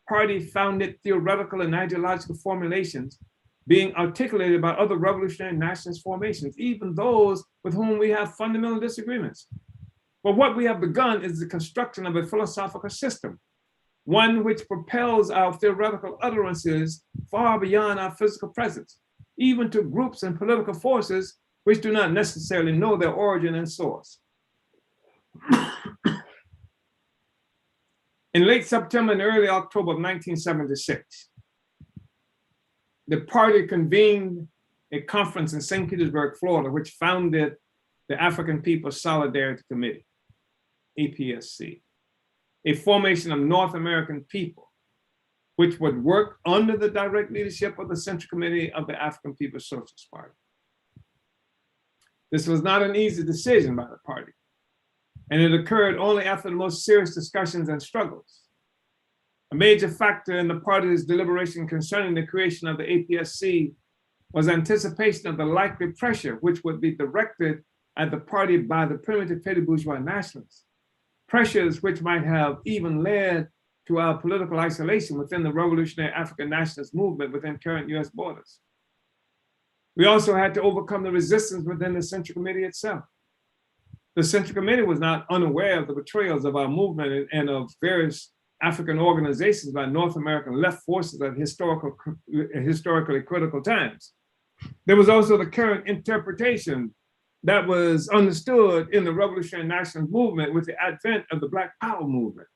party-founded theoretical and ideological formulations being articulated by other revolutionary nationalist formations, even those with whom we have fundamental disagreements. But what we have begun is the construction of a philosophical system, one which propels our theoretical utterances far beyond our physical presence, even to groups and political forces which do not necessarily know their origin and source. In late September and early October of 1976, the party convened a conference in St. Petersburg, Florida, which founded the African People's Solidarity Committee, APSC, a formation of North American people, which would work under the direct leadership of the Central Committee of the African People's Socialist Party. This was not an easy decision by the party, and it occurred only after the most serious discussions and struggles. A major factor in the party's deliberation concerning the creation of the APSC was anticipation of the likely pressure which would be directed at the party by the primitive petty bourgeois nationalists, pressures which might have even led to our political isolation within the revolutionary African nationalist movement within current US borders. We also had to overcome the resistance within the Central Committee itself. The Central Committee was not unaware of the betrayals of our movement and of various African organizations by North American left forces at historically critical times. There was also the current interpretation that was understood in the revolutionary nationalist movement with the advent of the Black Power movement.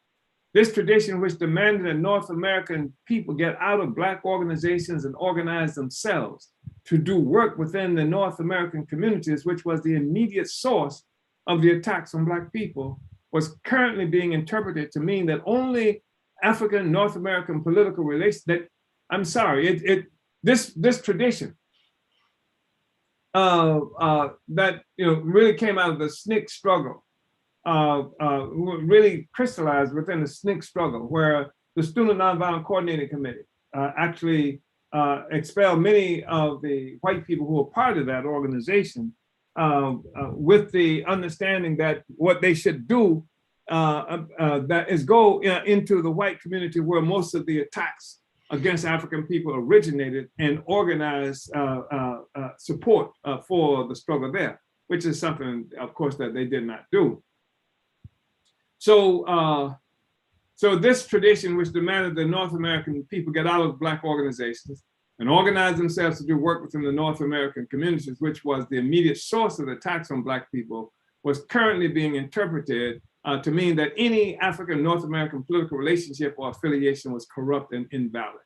This tradition, which demanded that North American people get out of Black organizations and organize themselves to do work within the North American communities, which was the immediate source of the attacks on Black people, was currently being interpreted to mean that only African North American political relations, this tradition that really came out of the SNCC struggle really crystallized within the SNCC struggle, where the Student Nonviolent Coordinating Committee actually expelled many of the white people who were part of that organization with the understanding that what they should do that is go into the white community where most of the attacks against African people originated and organize support for the struggle there, which is something, of course, that they did not do. So, so this tradition, which demanded that North American people get out of Black organizations and organize themselves to do work within the North American communities, which was the immediate source of the attacks on Black people, was currently being interpreted to mean that any African North American political relationship or affiliation was corrupt and invalid.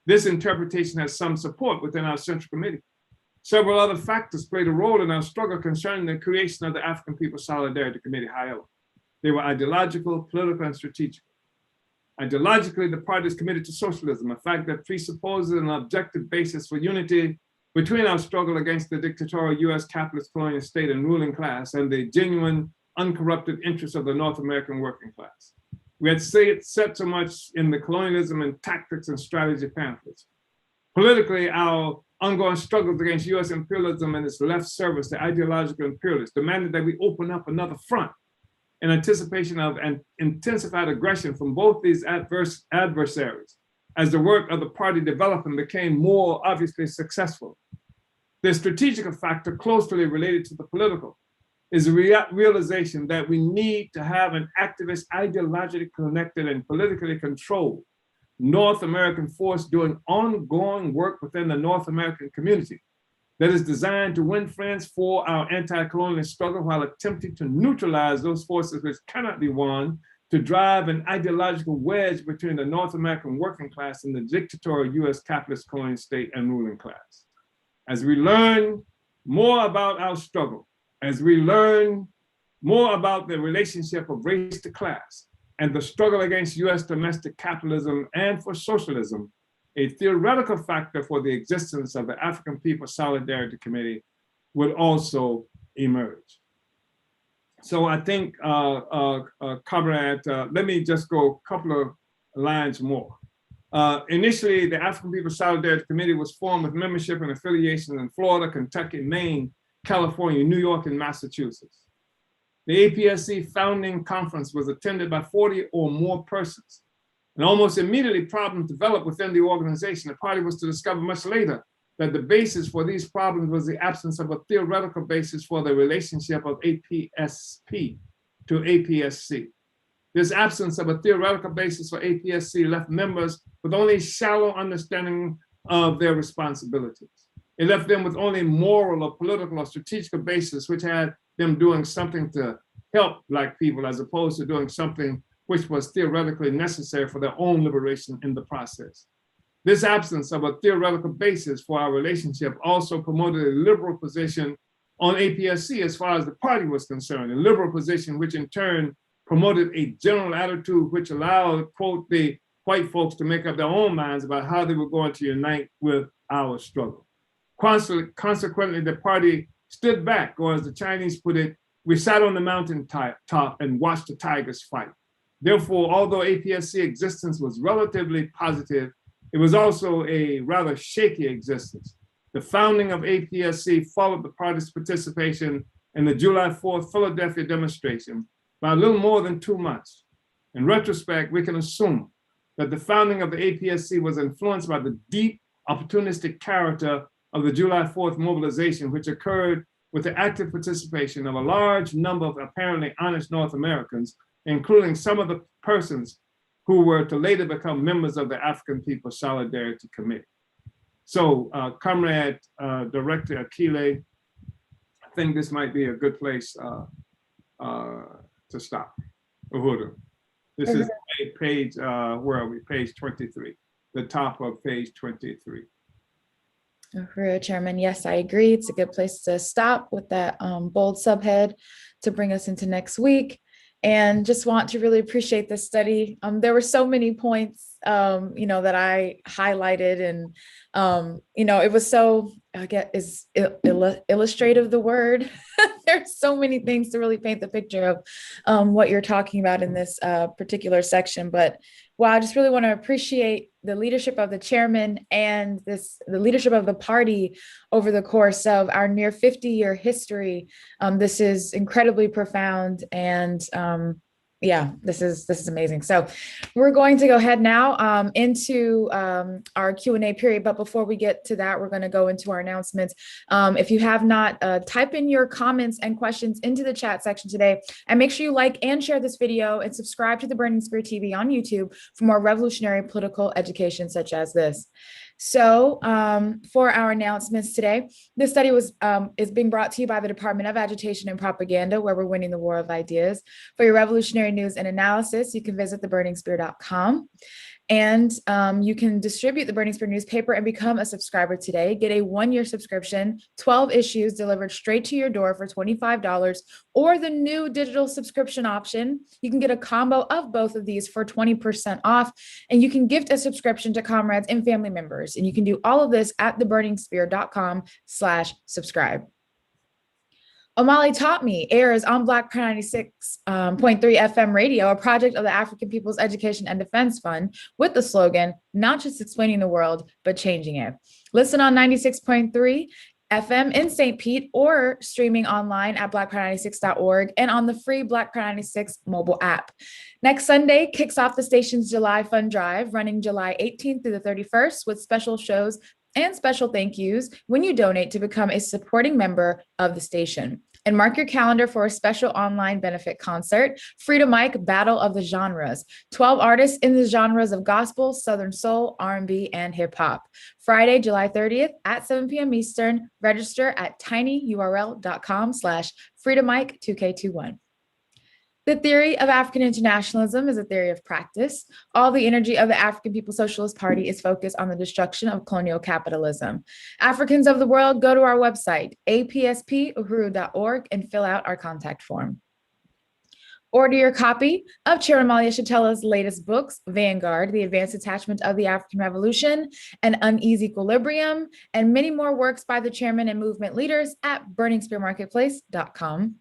This interpretation has some support within our Central Committee. Several other factors played a role in our struggle concerning the creation of the African People's Solidarity Committee, however. They were ideological, political, and strategic. Ideologically, the party is committed to socialism, a fact that presupposes an objective basis for unity between our struggle against the dictatorial US capitalist colonial state and ruling class and the genuine, uncorrupted interests of the North American working class. We had said so much in the colonialism and tactics and strategy pamphlets. Politically, our ongoing struggles against US imperialism and its left service, the ideological imperialists, demanded that we open up another front in anticipation of an intensified aggression from both these adversaries as the work of the party developed and became more obviously successful. The strategic factor closely related to the political is the realization that we need to have an activist, ideologically connected and politically controlled North American force doing ongoing work within the North American community that is designed to win friends for our anti-colonial struggle while attempting to neutralize those forces which cannot be won, to drive an ideological wedge between the North American working class and the dictatorial US capitalist colonial state and ruling class. As we learn more about our struggle, as we learn more about the relationship of race to class and the struggle against US domestic capitalism and for socialism, a theoretical factor for the existence of the African People's Solidarity Committee would also emerge. So I think, Comrade, let me just go a couple of lines more. Initially, the African People's Solidarity Committee was formed with membership and affiliations in Florida, Kentucky, Maine, California, New York, and Massachusetts. The APSC founding conference was attended by 40 or more persons. And almost immediately problems developed within the organization. The party was to discover much later that the basis for these problems was the absence of a theoretical basis for the relationship of APSP to APSC. This absence of a theoretical basis for APSC left members with only shallow understanding of their responsibilities. It left them with only moral or political or strategic basis, which had them doing something to help Black people as opposed to doing something which was theoretically necessary for their own liberation in the process. This absence of a theoretical basis for our relationship also promoted a liberal position on APSC as far as the party was concerned, a liberal position which in turn promoted a general attitude which allowed, quote, the white folks to make up their own minds about how they were going to unite with our struggle. Consequently, the party stood back, or as the Chinese put it, we sat on the mountain top and watched the tigers fight. Therefore, although APSC existence was relatively positive, it was also a rather shaky existence. The founding of APSC followed the party's participation in the July 4th Philadelphia demonstration by a little more than 2 months. In retrospect, we can assume that the founding of the APSC was influenced by the deep opportunistic character of the July 4th mobilization, which occurred with the active participation of a large number of apparently honest North Americans, including some of the persons who were to later become members of the African People's Solidarity Committee. So, Comrade Director Akile, I think this might be a good place to stop. Uhuru. This is page, where are we? Page 23, the top of page 23. Uhuru, Chairman, yes, I agree. It's a good place to stop with that bold subhead to bring us into next week. And just want to really appreciate this study. There were so many points that I highlighted. And, it was so, I guess, is illustrative the word? There's so many things to really paint the picture of what you're talking about in this particular section. But wow, I just really want to appreciate the leadership of the chairman and the leadership of the party over the course of our near 50-year history. This is incredibly profound, and yeah, this is amazing. So we're going to go ahead now into our Q&A period. But before we get to that, we're going to go into our announcements. If you have not, type in your comments and questions into the chat section today, and make sure you like and share this video and subscribe to the Burning Spear TV on YouTube for more revolutionary political education such as this. So for our announcements today, this study is being brought to you by the Department of Agitation and Propaganda, where we're winning the war of ideas. For your revolutionary news and analysis, you can visit theburningspear.com. And you can distribute the Burning Spear newspaper and become a subscriber today. Get a 1-year subscription, 12 issues delivered straight to your door for $25, or the new digital subscription option. You can get a combo of both of these for 20% off, and you can gift a subscription to comrades and family members. And you can do all of this at theburningspear.com/subscribe. Omali Taught Me airs on Black Pride 96.3 FM radio, a project of the African People's Education and Defense Fund, with the slogan, not just explaining the world, but changing it. Listen on 96.3 FM in St. Pete, or streaming online at blackpride96.org and on the free Black Pride 96 mobile app. Next Sunday kicks off the station's July Fund Drive, running July 18th through the 31st, with special shows and special thank yous when you donate to become a supporting member of the station. And mark your calendar for a special online benefit concert, Free Mic Battle of the Genres. 12 artists in the genres of gospel, Southern soul, R&B, and hip hop. Friday, July 30th at 7 p.m. Eastern. Register at tinyurl.com/freedomic2K21. The theory of African internationalism is a theory of practice. All the energy of the African People's Socialist Party is focused on the destruction of colonial capitalism. Africans of the world, go to our website, apspuhuru.org, and fill out our contact form. Order your copy of Chair Omali Yeshitela's latest books, Vanguard, The Advanced Attachment of the African Revolution, and Uneasy Equilibrium, and many more works by the chairman and movement leaders at burningspearmarketplace.com.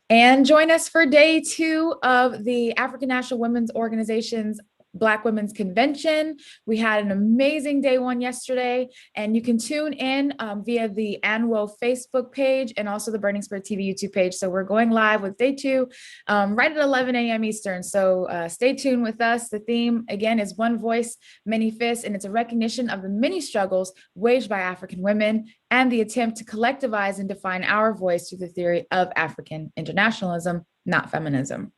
And join us for day 2 of the African National Women's Organization's Black Women's Convention. We had an amazing day 1 yesterday, and you can tune in via the ANWO Facebook page and also the Burning Spear TV YouTube page. So we're going live with day 2 right at 11 a.m. Eastern. So stay tuned with us. The theme, again, is One Voice, Many Fists, and it's a recognition of the many struggles waged by African women and the attempt to collectivize and define our voice through the theory of African internationalism, not feminism.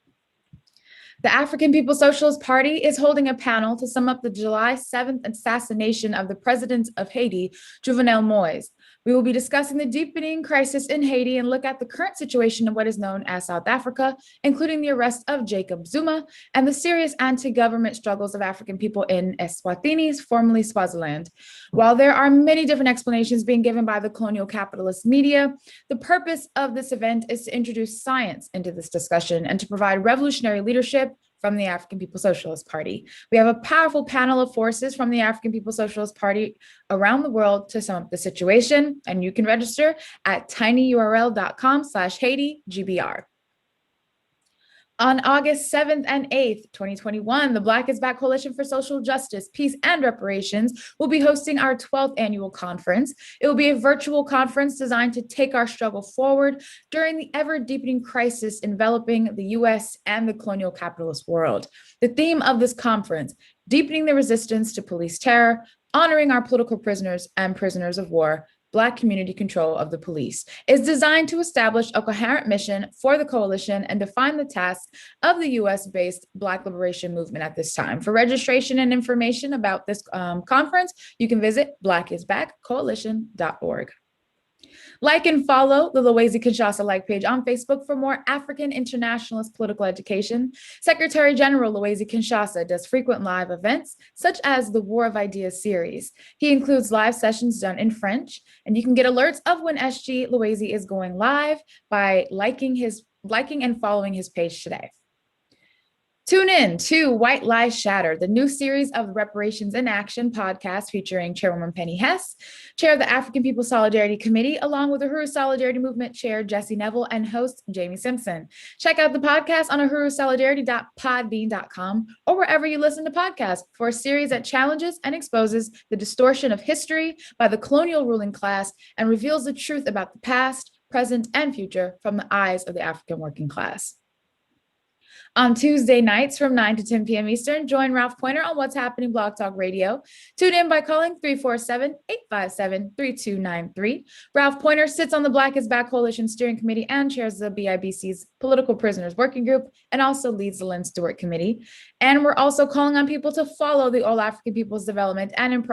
The African People's Socialist Party is holding a panel to sum up the July 7th assassination of the president of Haiti, Jovenel Moïse. We will be discussing the deepening crisis in Haiti and look at the current situation in what is known as South Africa, including the arrest of Jacob Zuma and the serious anti-government struggles of African people in Eswatini, formerly Swaziland. While there are many different explanations being given by the colonial capitalist media, the purpose of this event is to introduce science into this discussion and to provide revolutionary leadership from the African People's Socialist Party. We have a powerful panel of forces from the African People's Socialist Party around the world to sum up the situation, and you can register at tinyurl.com/HaitiGBR. On August 7th and 8th, 2021, the Black is Back Coalition for Social Justice, Peace, and Reparations will be hosting our 12th annual conference. It will be a virtual conference designed to take our struggle forward during the ever-deepening crisis enveloping the U.S. and the colonial capitalist world. The theme of this conference, deepening the resistance to police terror, honoring our political prisoners and prisoners of war, Black community control of the police, is designed to establish a coherent mission for the coalition and define the tasks of the US-based Black liberation movement at this time. For registration and information about this conference, you can visit blackisbackcoalition.org. Like and follow the Loezi Kinshasa like page on Facebook for more African internationalist political education. Secretary General Loezi Kinshasa does frequent live events, such as the War of Ideas series. He includes live sessions done in French, and you can get alerts of when SG Loezi is going live by liking and following his page today. Tune in to White Lies Shatter, the new series of Reparations in Action podcast featuring Chairwoman Penny Hess, Chair of the African People's Solidarity Committee, along with Uhuru Solidarity Movement Chair Jesse Neville and host Jamie Simpson. Check out the podcast on uhurusolidarity.podbean.com or wherever you listen to podcasts for a series that challenges and exposes the distortion of history by the colonial ruling class and reveals the truth about the past, present, and future from the eyes of the African working class. On Tuesday nights from 9 to 10 p.m. Eastern, join Ralph Pointer on What's Happening Blog Talk Radio. Tune in by calling 347-857-3293. Ralph Pointer sits on the Black is Back Coalition Steering Committee and chairs the BIBC's Political Prisoners Working Group and also leads the Lynn Stewart Committee. And we're also calling on people to follow the All African People's Development and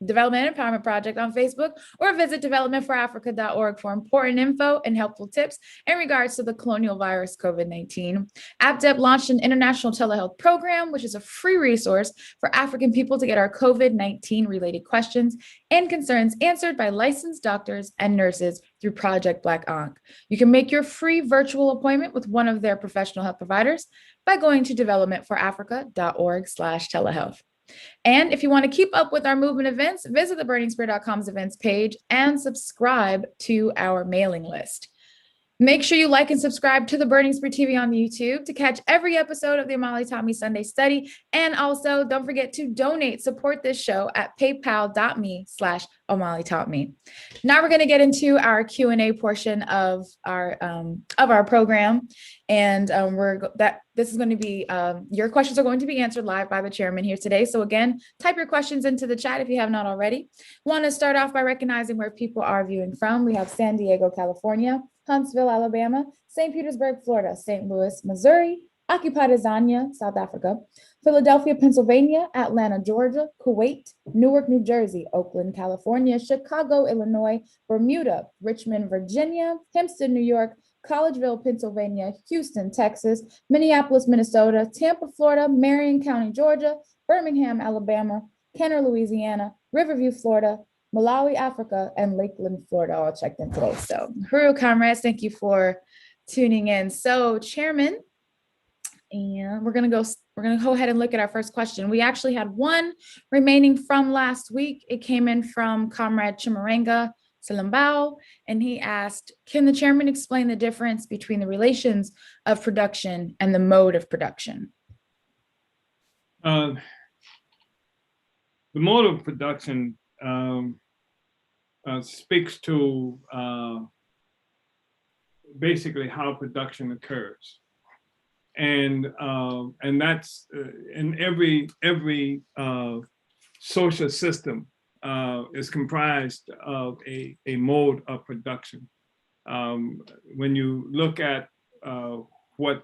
Empowerment Project on Facebook or visit developmentforafrica.org for important info and helpful tips in regards to the colonial virus COVID-19. APDEP launched an international telehealth program, which is a free resource for African people to get our COVID-19 related questions and concerns answered by licensed doctors and nurses through Project Black Ankh. You can make your free virtual appointment with one of their professional health providers by going to developmentforafrica.org/telehealth. And if you want to keep up with our movement events, visit the burningspear.com's events page and subscribe to our mailing list. Make sure you like and subscribe to the Burning Spear TV on YouTube to catch every episode of the Omali Taught Me Sunday Study. And also don't forget to support this show at paypal.me/Omali Taught Me. Now we're going to get into our Q&A portion of our program. And this is going to be, your questions are going to be answered live by the chairman here today. So again, type your questions into the chat if you have not already. Want to start off by recognizing where people are viewing from. We have San Diego, California, Huntsville, Alabama, St. Petersburg, Florida, St. Louis, Missouri, Occupied Azania, South Africa, Philadelphia, Pennsylvania, Atlanta, Georgia, Kuwait, Newark, New Jersey, Oakland, California, Chicago, Illinois, Bermuda, Richmond, Virginia, Hempstead, New York, Collegeville, Pennsylvania, Houston, Texas, Minneapolis, Minnesota, Tampa, Florida, Marion County, Georgia, Birmingham, Alabama, Kenner, Louisiana, Riverview, Florida, Malawi, Africa, and Lakeland, Florida, all checked in today. So, Uhuru comrades, thank you for tuning in. So, Chairman, and we're gonna go ahead and look at our first question. We actually had one remaining from last week. It came in from Comrade Chimarenga Silambao, and he asked, can the chairman explain the difference between the relations of production and the mode of production? The mode of production speaks to basically how production occurs, and that's in every social system is comprised of a mode of production. When you look at what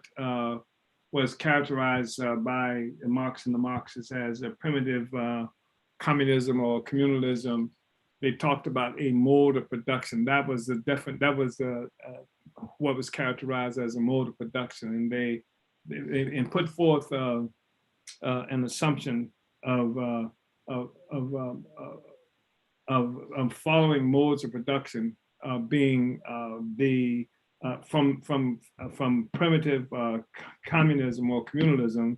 was characterized by Marx and the Marxists as a primitive communism or communalism, they talked about a mode of production. That was what was characterized as a mode of production, and they put forth an assumption of following modes of production being from primitive communism or communalism.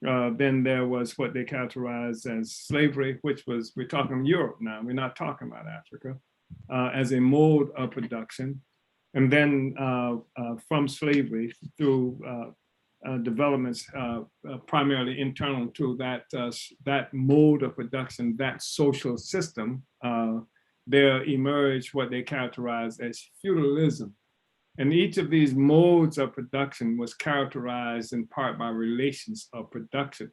Then there was what they characterized as slavery, which was, we're talking Europe now, we're not talking about Africa, as a mode of production. And then from slavery through developments primarily internal to that mode of production, that social system, there emerged what they characterized as feudalism. And each of these modes of production was characterized in part by relations of production.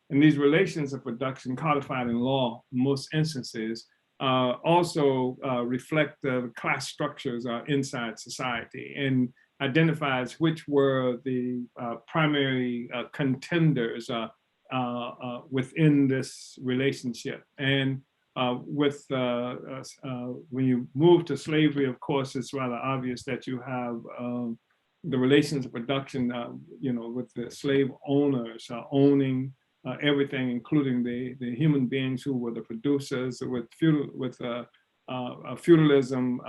And these relations of production, codified in law in most instances, also reflect the class structures inside society and identifies which were the primary contenders within this relationship. And when you move to slavery, of course, it's rather obvious that you have the relations of production, with the slave owners owning everything, including the human beings who were the producers. With feudalism,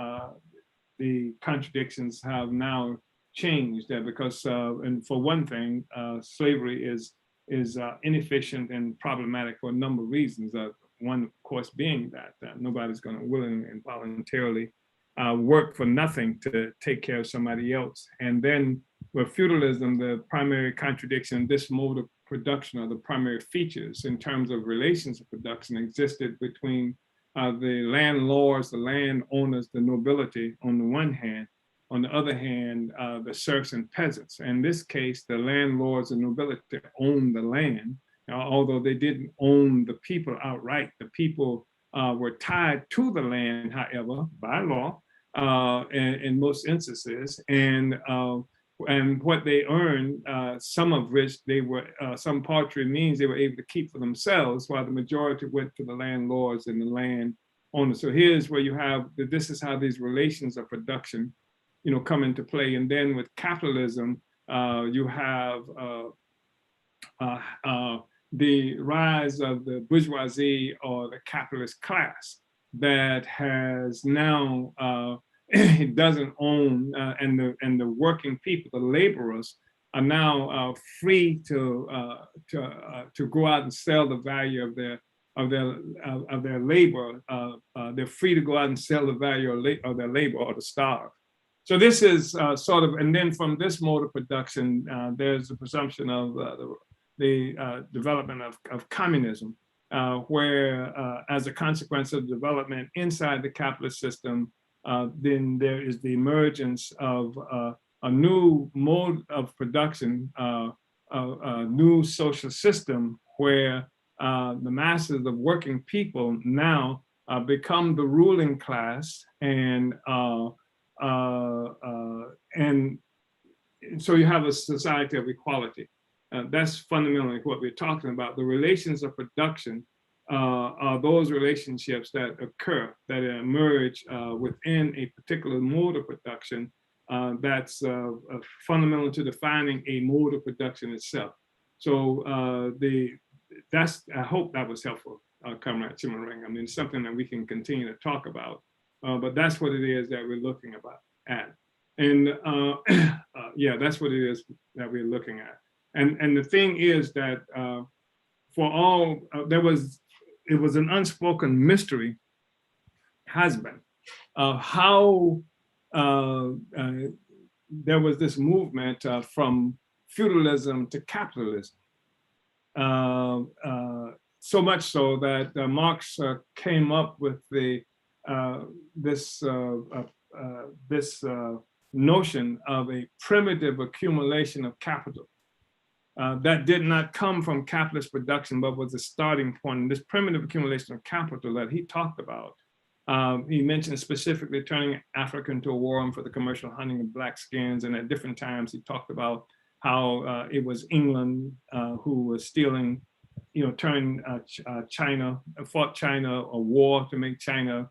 the contradictions have now changed because, and for one thing, slavery is inefficient and problematic for a number of reasons. One, of course, being that nobody's going to willingly and voluntarily work for nothing to take care of somebody else. And then with feudalism, the primary contradiction, this mode of production are the primary features in terms of relations of production existed between the landlords, the landowners, the nobility on the one hand, on the other hand, the serfs and peasants. In this case, the landlords and nobility owned the land, although they didn't own the people outright. The people were tied to the land, however, by law, in most instances, and what they earned, some of which they were, some paltry means they were able to keep for themselves, while the majority went to the landlords and the land owners. So here's where you have, this is how these relations of production, come into play. And then with capitalism, you have the rise of the bourgeoisie or the capitalist class that has now, it doesn't own, and the working people, the laborers, are now free to go out and sell the value of their labor. They're free to go out and sell the value of their labor or to starve. So this is sort of, and then from this mode of production, there's the presumption of the development of communism, where as a consequence of development inside the capitalist system, then there is the emergence of a new mode of production, a new social system where the masses of working people now become the ruling class, and so you have a society of equality. That's fundamentally what we're talking about. The relations of production are those relationships that occur, that emerge within a particular mode of production that's fundamental to defining a mode of production itself. So I hope that was helpful, Comrade Chimarang. I mean, it's something that we can continue to talk about, but that's what it is that we're looking at. And yeah, that's what it is that we're looking at. And the thing is that for all, it was an unspoken mystery, has been, how there was this movement from feudalism to capitalism. So much so that Marx came up with this notion of a primitive accumulation of capital. That did not come from capitalist production, but was a starting point. And this primitive accumulation of capital that he talked about, he mentioned specifically turning Africa into a war for the commercial hunting of black skins. And at different times, he talked about how it was England who was stealing, turned China, fought China a war to make China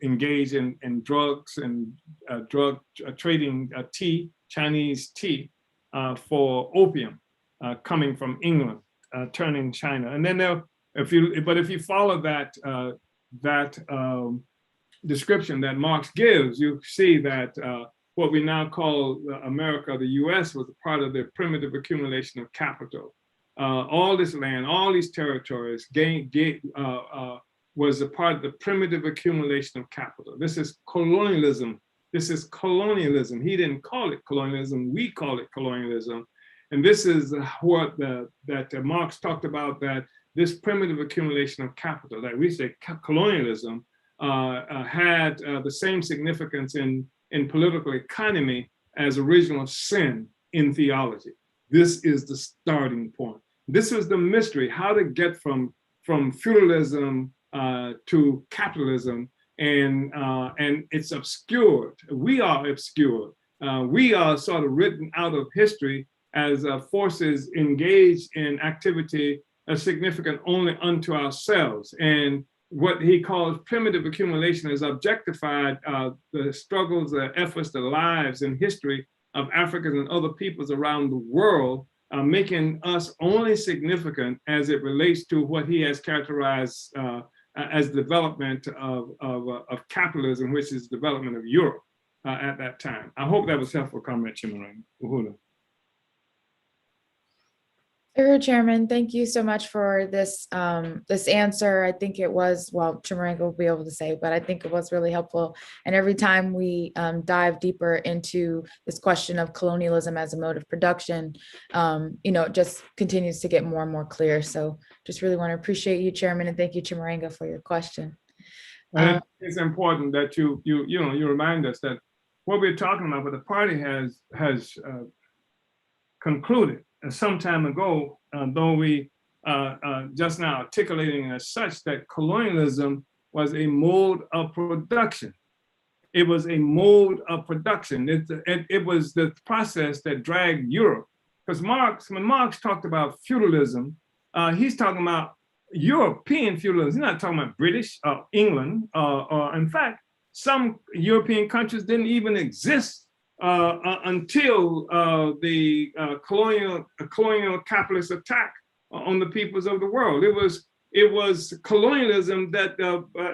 engage in drugs and drug trading tea, Chinese tea, for opium coming from England, turning China. And then if you follow that description that Marx gives, you see that what we now call America, the US, was a part of the primitive accumulation of capital. All this land, all these territories was a part of the primitive accumulation of capital. This is colonialism. This is colonialism. He didn't call it colonialism, we call it colonialism. And this is what that Marx talked about, that this primitive accumulation of capital, that we say colonialism, had the same significance in political economy as original sin in theology. This is the starting point. This is the mystery, how to get from feudalism to capitalism, and it's obscured. We are obscured. We are sort of written out of history as forces engaged in activity significant only unto ourselves. And what he calls primitive accumulation is objectified the struggles, the efforts, the lives and history of Africans and other peoples around the world, making us only significant as it relates to what he has characterized as development of capitalism, which is development of Europe. at that time. I hope that was helpful, Comrade Chimaranga. Uhuru. Sure, Chairman, thank you so much for this this answer. I think it was, well, Chimaranga will be able to say, but I think it was really helpful. And every time we dive deeper into this question of colonialism as a mode of production, it just continues to get more and more clear. So just really want to appreciate you, Chairman, and thank you, Chimaranga, for your question. And it's important that you remind us that what we're talking about, what the party has concluded some time ago, though we just now articulating as such that colonialism was a mode of production. It was a mode of production. It was the process that dragged Europe. Because when Marx talked about feudalism, he's talking about European feudalism. He's not talking about British or England, or in fact, some European countries didn't even exist until the colonial capitalist attack on the peoples of the world. It was colonialism that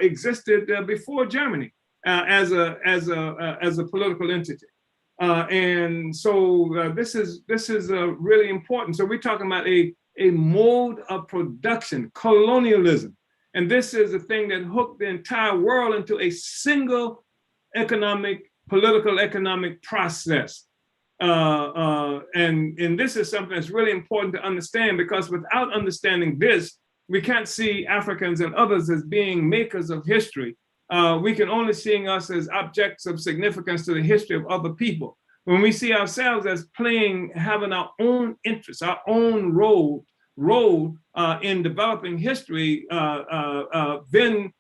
existed before Germany as a political entity, and so this is really important. So we're talking about a mode of production, colonialism, and this is a thing that hooked the entire world into a single political economic process. And this is something that's really important to understand, because without understanding this, we can't see Africans and others as being makers of history. We can only see us as objects of significance to the history of other people. When we see ourselves as having our own interests, our own role in developing history, then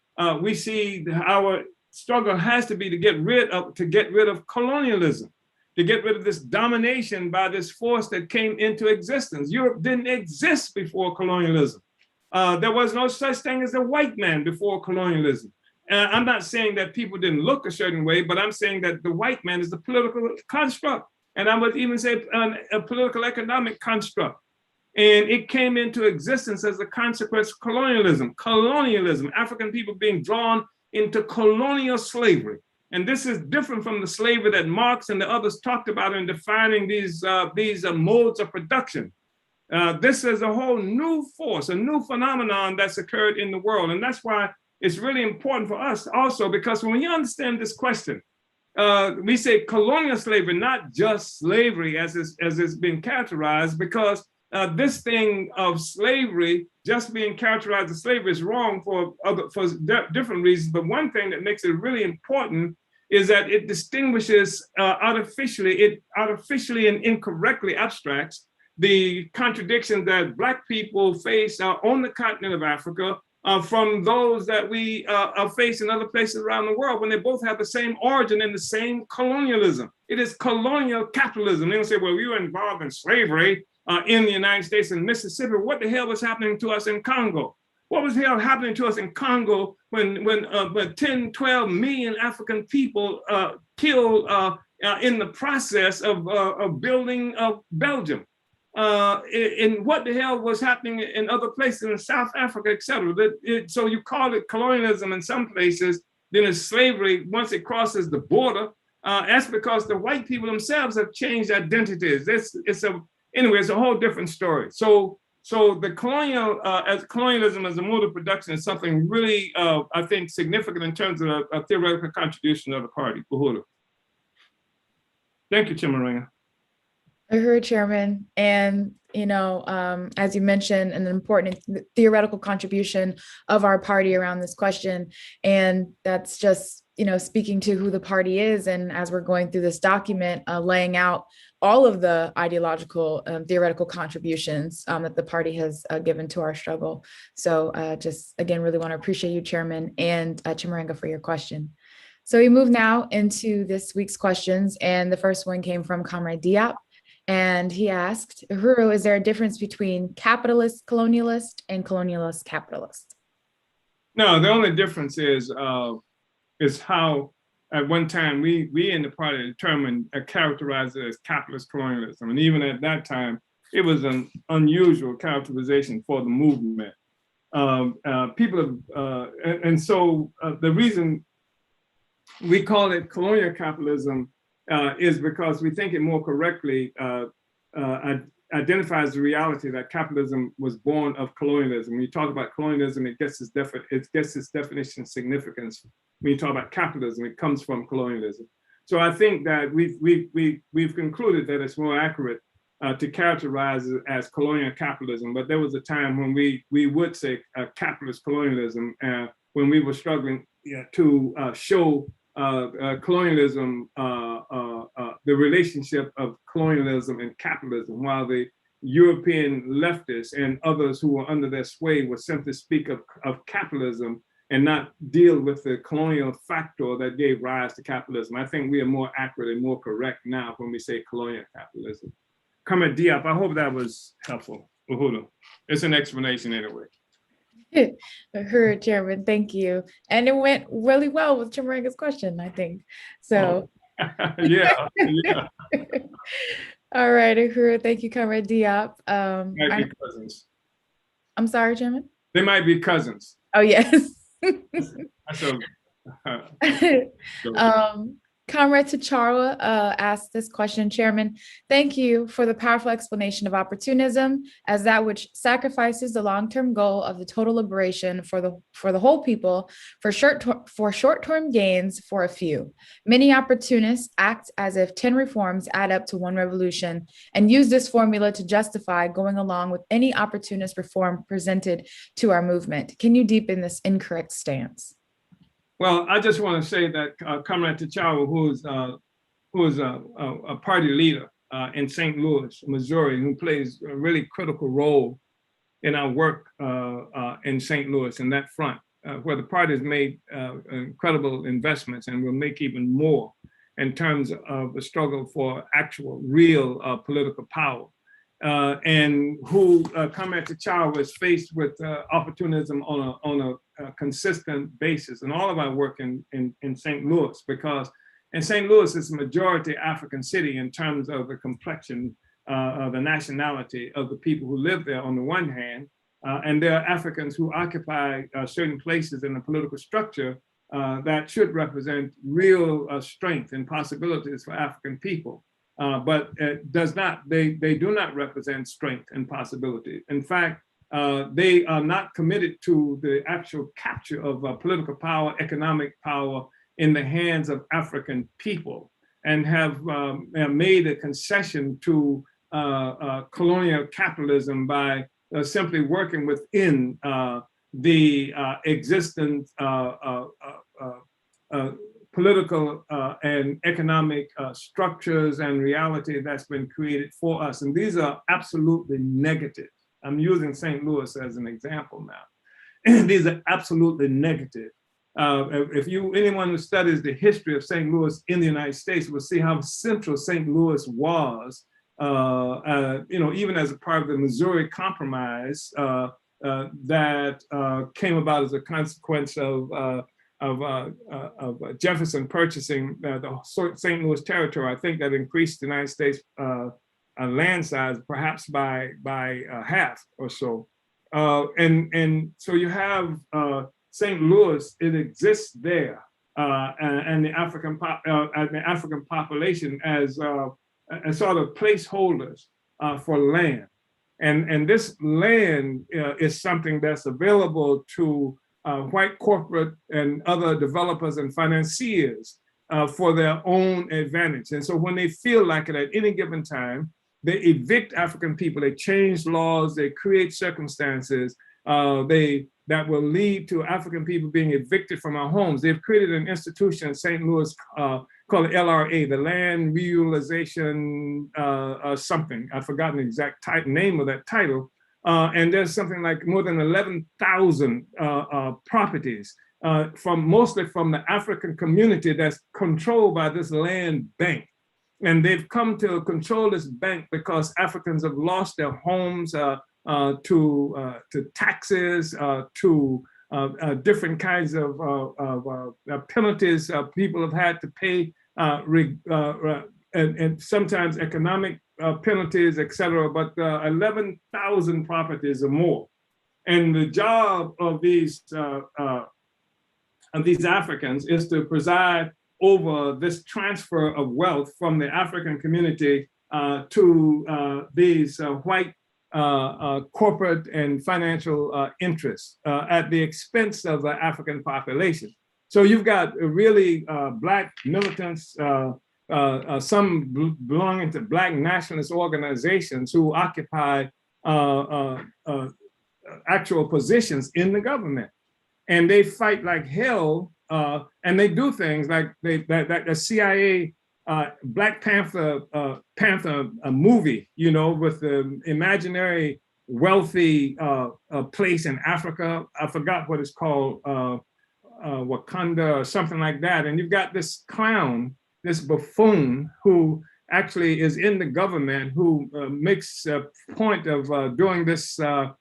we see our struggle has to be to get rid of colonialism, to get rid of this domination by this force that came into existence. Europe didn't exist before colonialism. There was no such thing as a white man before colonialism. I'm not saying that people didn't look a certain way, but I'm saying that the white man is the political construct. And I would even say a political economic construct. And it came into existence as a consequence of colonialism. African people being drawn into colonial slavery. And this is different from the slavery that Marx and the others talked about in defining these modes of production. This is a whole new force, a new phenomenon that's occurred in the world. And that's why it's really important for us also, because when you understand this question, we say colonial slavery, not just slavery as it's been characterized, because this thing of slavery just being characterized as slavery is wrong for different reasons. But one thing that makes it really important is that it distinguishes artificially and incorrectly abstracts the contradictions that Black people face on the continent of Africa from those that we face in other places around the world, when they both have the same origin and the same colonialism. It is colonial capitalism. They don't say, well, we were involved in slavery in the United States and Mississippi. What the hell was happening to us in Congo? What was hell happening to us in Congo when 10, 12 million African people killed in the process of building Belgium? And what the hell was happening in other places in South Africa, et cetera. So you call it colonialism in some places, then it's slavery once it crosses the border. That's because the white people themselves have changed identities. It's a whole different story. So the colonialism as a mode of production is something really, I think, significant in terms of a theoretical contribution of the party. Uhuru. Thank you, Chimaranga. I heard, Chairman, and as you mentioned, an important theoretical contribution of our party around this question, and that's just speaking to who the party is, and as we're going through this document, laying out all of the ideological theoretical contributions that the party has given to our struggle. So just again, really want to appreciate you, Chairman, and Chimaranga, for your question. So we move now into this week's questions, and the first one came from Comrade Diop. And he asked, Uhuru, is there a difference between capitalist colonialist and colonialist capitalist? No, the only difference is how at one time we in the party determined characterized it as capitalist colonialism. And even at that time, it was an unusual characterization for the movement. The reason we call it colonial capitalism is because we think it more correctly identifies the reality that capitalism was born of colonialism. When you talk about colonialism, it gets its definition of significance. When you talk about capitalism, it comes from colonialism. So I think that we've concluded that it's more accurate to characterize it as colonial capitalism. But there was a time when we would say capitalist colonialism when we were struggling to show colonialism, the relationship of colonialism and capitalism, while the European leftists and others who were under their sway would simply speak of capitalism and not deal with the colonial factor that gave rise to capitalism. I think we are more accurate and more correct now when we say colonial capitalism. Comrade Diop, I hope that was helpful. Uhuru. It's an explanation anyway. Her Chairman, thank you. And it went really well with Chimarenga's question, I think. So yeah. All right, Uhuru, thank you, Comrade Diop. Might be cousins. I'm sorry, Chairman? They might be cousins. Oh, yes. Comrade Tachara asked this question, Chairman. Thank you for the powerful explanation of opportunism as that which sacrifices the long-term goal of the total liberation for the whole people for short-term gains for a few. Many opportunists act as if 10 reforms add up to one revolution and use this formula to justify going along with any opportunist reform presented to our movement. Can you deepen this incorrect stance? Well, I just want to say that Comrade Tachara, who is a party leader in St. Louis, Missouri, who plays a really critical role in our work in St. Louis in that front, where the party has made incredible investments and will make even more in terms of the struggle for actual, real political power. And who Comrade Tachara was faced with opportunism on a consistent basis in all of our work in St. Louis, because in St. Louis it's a majority African city in terms of the complexion of the nationality of the people who live there on the one hand, and there are Africans who occupy certain places in the political structure that should represent real strength and possibilities for African people. But it does not, they do not represent strength and possibility. In fact, they are not committed to the actual capture of political power, economic power in the hands of African people, and have made a concession to colonial capitalism by simply working within the existing political and economic structures and reality that's been created for us. And these are absolutely negative. I'm using St. Louis as an example now. These are absolutely negative. If anyone who studies the history of St. Louis in the United States will see how central St. Louis was, even as a part of the Missouri Compromise that came about as a consequence of Jefferson purchasing the St. Louis territory. I think that increased the United States land size perhaps by half or so. And so you have St. Louis, it exists there, and the African population as sort of placeholders for land. And this land is something that's available to white corporate and other developers and financiers for their own advantage. And so when they feel like it at any given time, they evict African people, they change laws, they create circumstances that will lead to African people being evicted from our homes. They've created an institution in St. Louis called the LRA, the Land Reutilization something. I've forgotten the exact name of that title. And there's something like more than 11,000 properties, mostly from the African community that's controlled by this land bank. And they've come to control this bank because Africans have lost their homes to taxes, to different kinds of penalties people have had to pay, and sometimes economic penalties, et cetera, but 11,000 properties or more. And the job of these Africans is to preside over this transfer of wealth from the African community to these white corporate and financial interests at the expense of the African population. So you've got really Black militants, some belonging to Black nationalist organizations who occupy actual positions in the government. And they fight like hell, and they do things like the CIA Black Panther movie, you know, with the imaginary wealthy place in Africa. I forgot what it's called, Wakanda or something like that. And you've got this clown, this buffoon who actually is in the government, who makes a point of doing this thing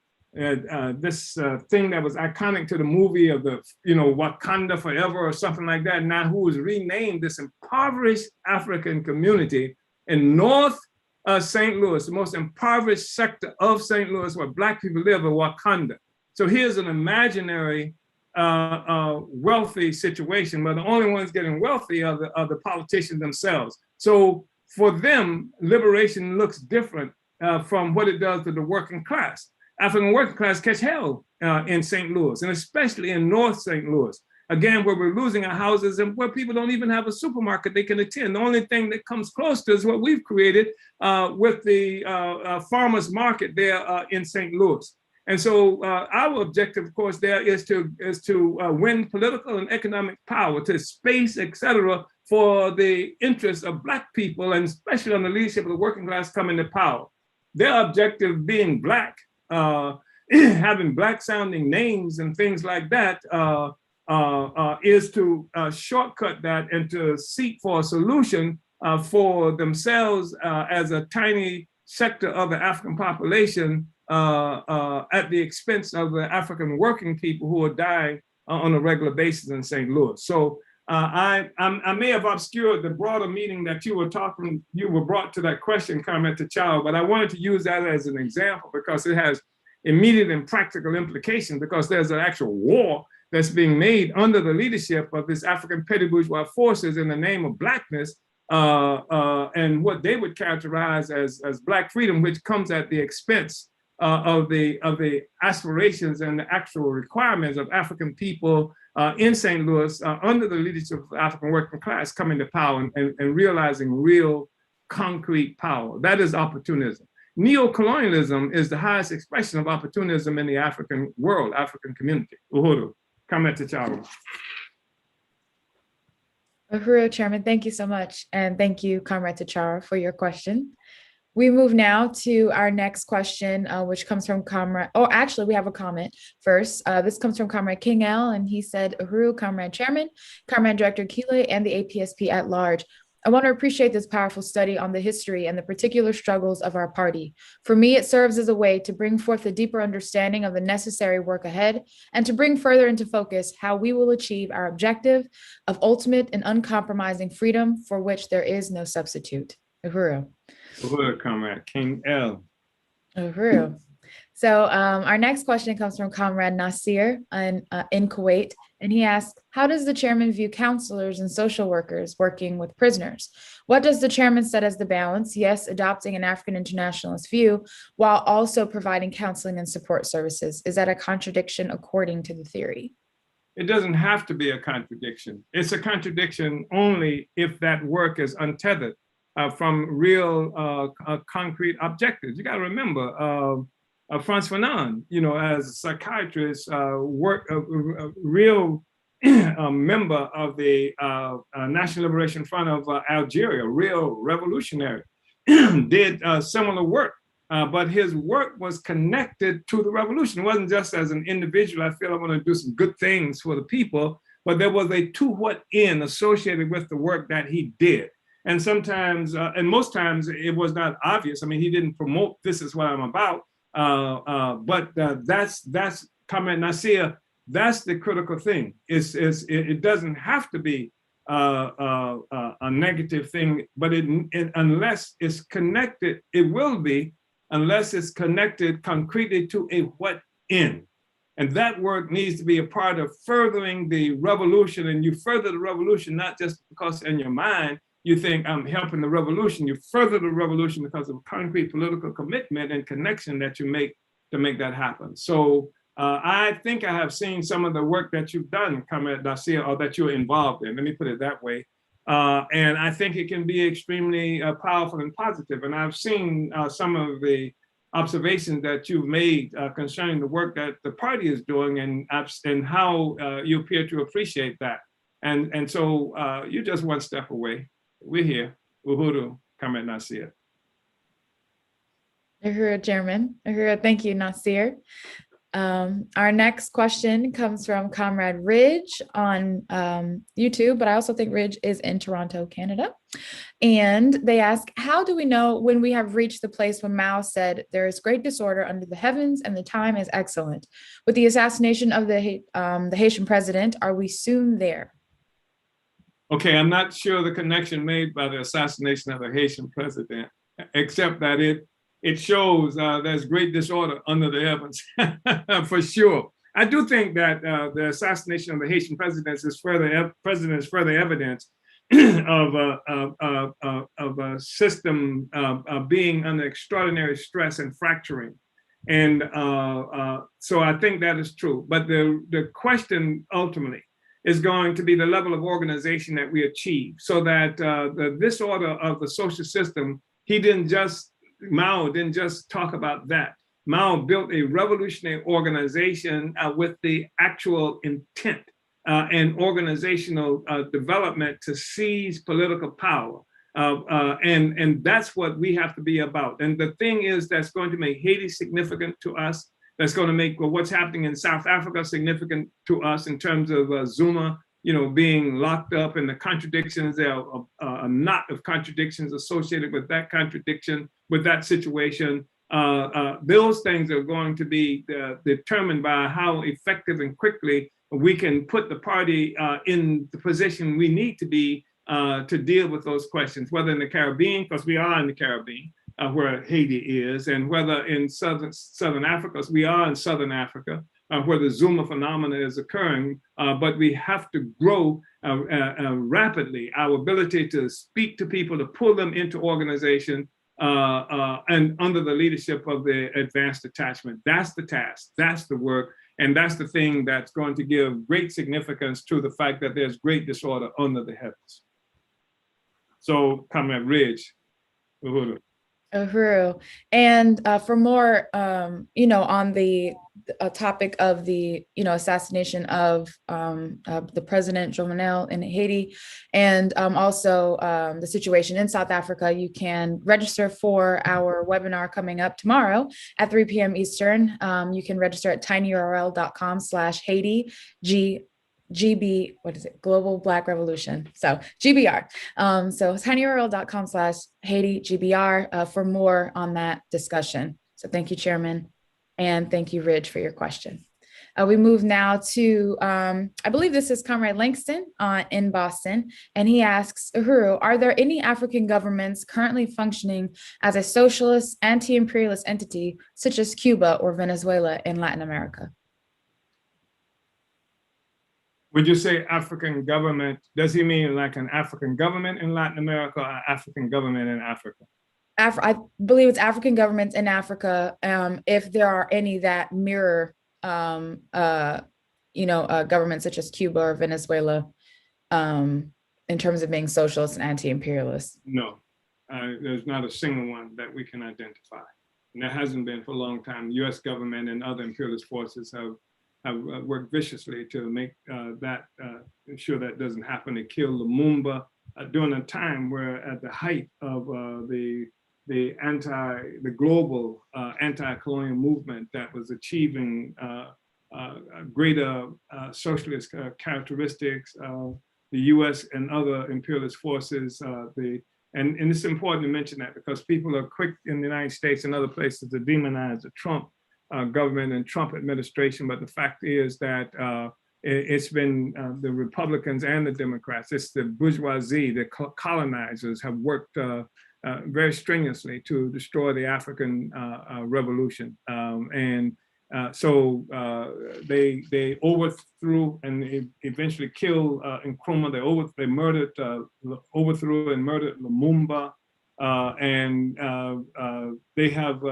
that was iconic to the movie of the, you know, Wakanda Forever or something like that. Now, who has renamed this impoverished African community in North St. Louis, the most impoverished sector of St. Louis where Black people live, in Wakanda. So here's an imaginary wealthy situation, but the only ones getting wealthy are the politicians themselves. So for them, liberation looks different from what it does to the working class. African working class catch hell in St. Louis, and especially in North St. Louis. Again, where we're losing our houses and where people don't even have a supermarket they can attend. The only thing that comes close to is what we've created with the farmers market there in St. Louis. And so our objective, of course, there is to win political and economic power, to space, et cetera, for the interests of Black people, and especially on the leadership of the working class coming to power. Their objective being Black, having Black sounding names and things like that, is to shortcut that and to seek for a solution for themselves as a tiny sector of the African population at the expense of the African working people who are dying on a regular basis in St. Louis. So I may have obscured the broader meaning that you were brought to that question, Comrade T'Challa, but I wanted to use that as an example because it has immediate and practical implications, because there's an actual war that's being made under the leadership of this African petty bourgeois forces in the name of Blackness and what they would characterize as Black freedom, which comes at the expense of the aspirations and the actual requirements of African people in St. Louis under the leadership of the African working class coming to power and realizing real concrete power. That is opportunism. Neo-colonialism is the highest expression of opportunism in the African world, African community. Uhuru, Comrade T'Challa. Uhuru, Chairman, thank you so much. And thank you, Comrade T'Challa, for your question. We move now to our next question, which comes from Comrade, oh, actually, we have a comment first. This comes from Comrade King L, and he said, Uhuru, Comrade Chairman, Comrade Director Kile, and the APSP at large. I want to appreciate this powerful study on the history and the particular struggles of our party. For me, it serves as a way to bring forth a deeper understanding of the necessary work ahead and to bring further into focus how we will achieve our objective of ultimate and uncompromising freedom for which there is no substitute. Uhuru. Uhuru, Comrade King L. Uhuru. So our next question comes from Comrade Nasir in Kuwait, and he asks, how does the chairman view counselors and social workers working with prisoners? What does the chairman set as the balance? Yes, adopting an African internationalist view while also providing counseling and support services. Is that a contradiction according to the theory? It doesn't have to be a contradiction. It's a contradiction only if that work is untethered from real concrete objectives. You got to remember, Frantz Fanon, you know, as a psychiatrist, worked a real member of the National Liberation Front of Algeria, real revolutionary, did similar work, but his work was connected to the revolution. It wasn't just as an individual, I feel I want to do some good things for the people, but there was a to what end associated with the work that he did. And sometimes, and most times, it was not obvious. I mean, he didn't promote, this is what I'm about. But that's Comrade Nasir, that's the critical thing. It doesn't have to be a negative thing, but unless it's connected, it will be, unless it's connected concretely to a what end. And that work needs to be a part of furthering the revolution. And you further the revolution, not just because in your mind, you think I'm helping the revolution. You further the revolution because of concrete political commitment and connection that you make to make that happen. So I think I have seen some of the work that you've done, Comrade Nasir, or that you're involved in. Let me put it that way. And I think it can be extremely powerful and positive. And I've seen some of the observations that you've made concerning the work that the party is doing, and how you appear to appreciate that. And so you're just one step away. We're here. Uhuru, Comrade Nasir. Uhuru, Chairman. Uhuru, thank you, Nasir. Our next question comes from Comrade Ridge on YouTube, but I also think Ridge is in Toronto, Canada. And they ask, how do we know when we have reached the place when Mao said there is great disorder under the heavens and the time is excellent? With the assassination of the Haitian president, are we soon there? Okay, I'm not sure the connection made by the assassination of the Haitian president, except that it shows there's great disorder under the heavens, for sure. I do think that the assassination of the Haitian president is further evidence of a system being under extraordinary stress and fracturing. And so I think that is true. But the question ultimately is going to be the level of organization that we achieve, so that the disorder of the social system, Mao didn't just talk about that. Mao built a revolutionary organization with the actual intent and organizational development to seize political power. And that's what we have to be about. And the thing is that's going to make Haiti significant to us, that's going to make what's happening in South Africa significant to us in terms of Zuma, being locked up, and the contradictions. There are a knot of contradictions associated with that contradiction, with that situation. Those things are going to be determined by how effective and quickly we can put the party in the position we need to be to deal with those questions, whether in the Caribbean, because we are in the Caribbean, where Haiti is, and whether in Southern Africa, because we are in Southern Africa, where the Zuma phenomenon is occurring, but we have to grow rapidly our ability to speak to people, to pull them into organization, and under the leadership of the advanced detachment. That's the task, that's the work, and that's the thing that's going to give great significance to the fact that there's great disorder under the heavens. So, Comrade Ridge, Uhuru. Uhuru. And for more, on the topic of the, assassination of the President Jovenel in Haiti, and also the situation in South Africa, you can register for our webinar coming up tomorrow at 3 p.m. Eastern. You can register at tinyurl.com/Haiti GB, what is it? Global Black Revolution. So GBR. So tinyurl.com/Haiti GBR for more on that discussion. So thank you, Chairman. And thank you, Ridge, for your question. We move now to, I believe this is Comrade Langston in Boston. And he asks, Uhuru, are there any African governments currently functioning as a socialist, anti-imperialist entity, such as Cuba or Venezuela in Latin America? Would you say African government? Does he mean like an African government in Latin America or African government in Africa? I believe it's African governments in Africa, if there are any that mirror, governments such as Cuba or Venezuela, in terms of being socialist and anti-imperialist. No, there's not a single one that we can identify. And there hasn't been for a long time. The US government and other imperialist forces have worked viciously to make ensure that doesn't happen. They killed Lumumba during a time where, at the height of the global anti-colonial movement that was achieving greater socialist characteristics, the US and other imperialist forces, and it's important to mention that because people are quick in the United States and other places to demonize the Trump government and Trump administration, but the fact is that it's been the Republicans and the Democrats, it's the bourgeoisie, the colonizers have worked very strenuously to destroy the African revolution. And They overthrew and eventually killed Nkrumah. They murdered, overthrew and murdered Lumumba, and they have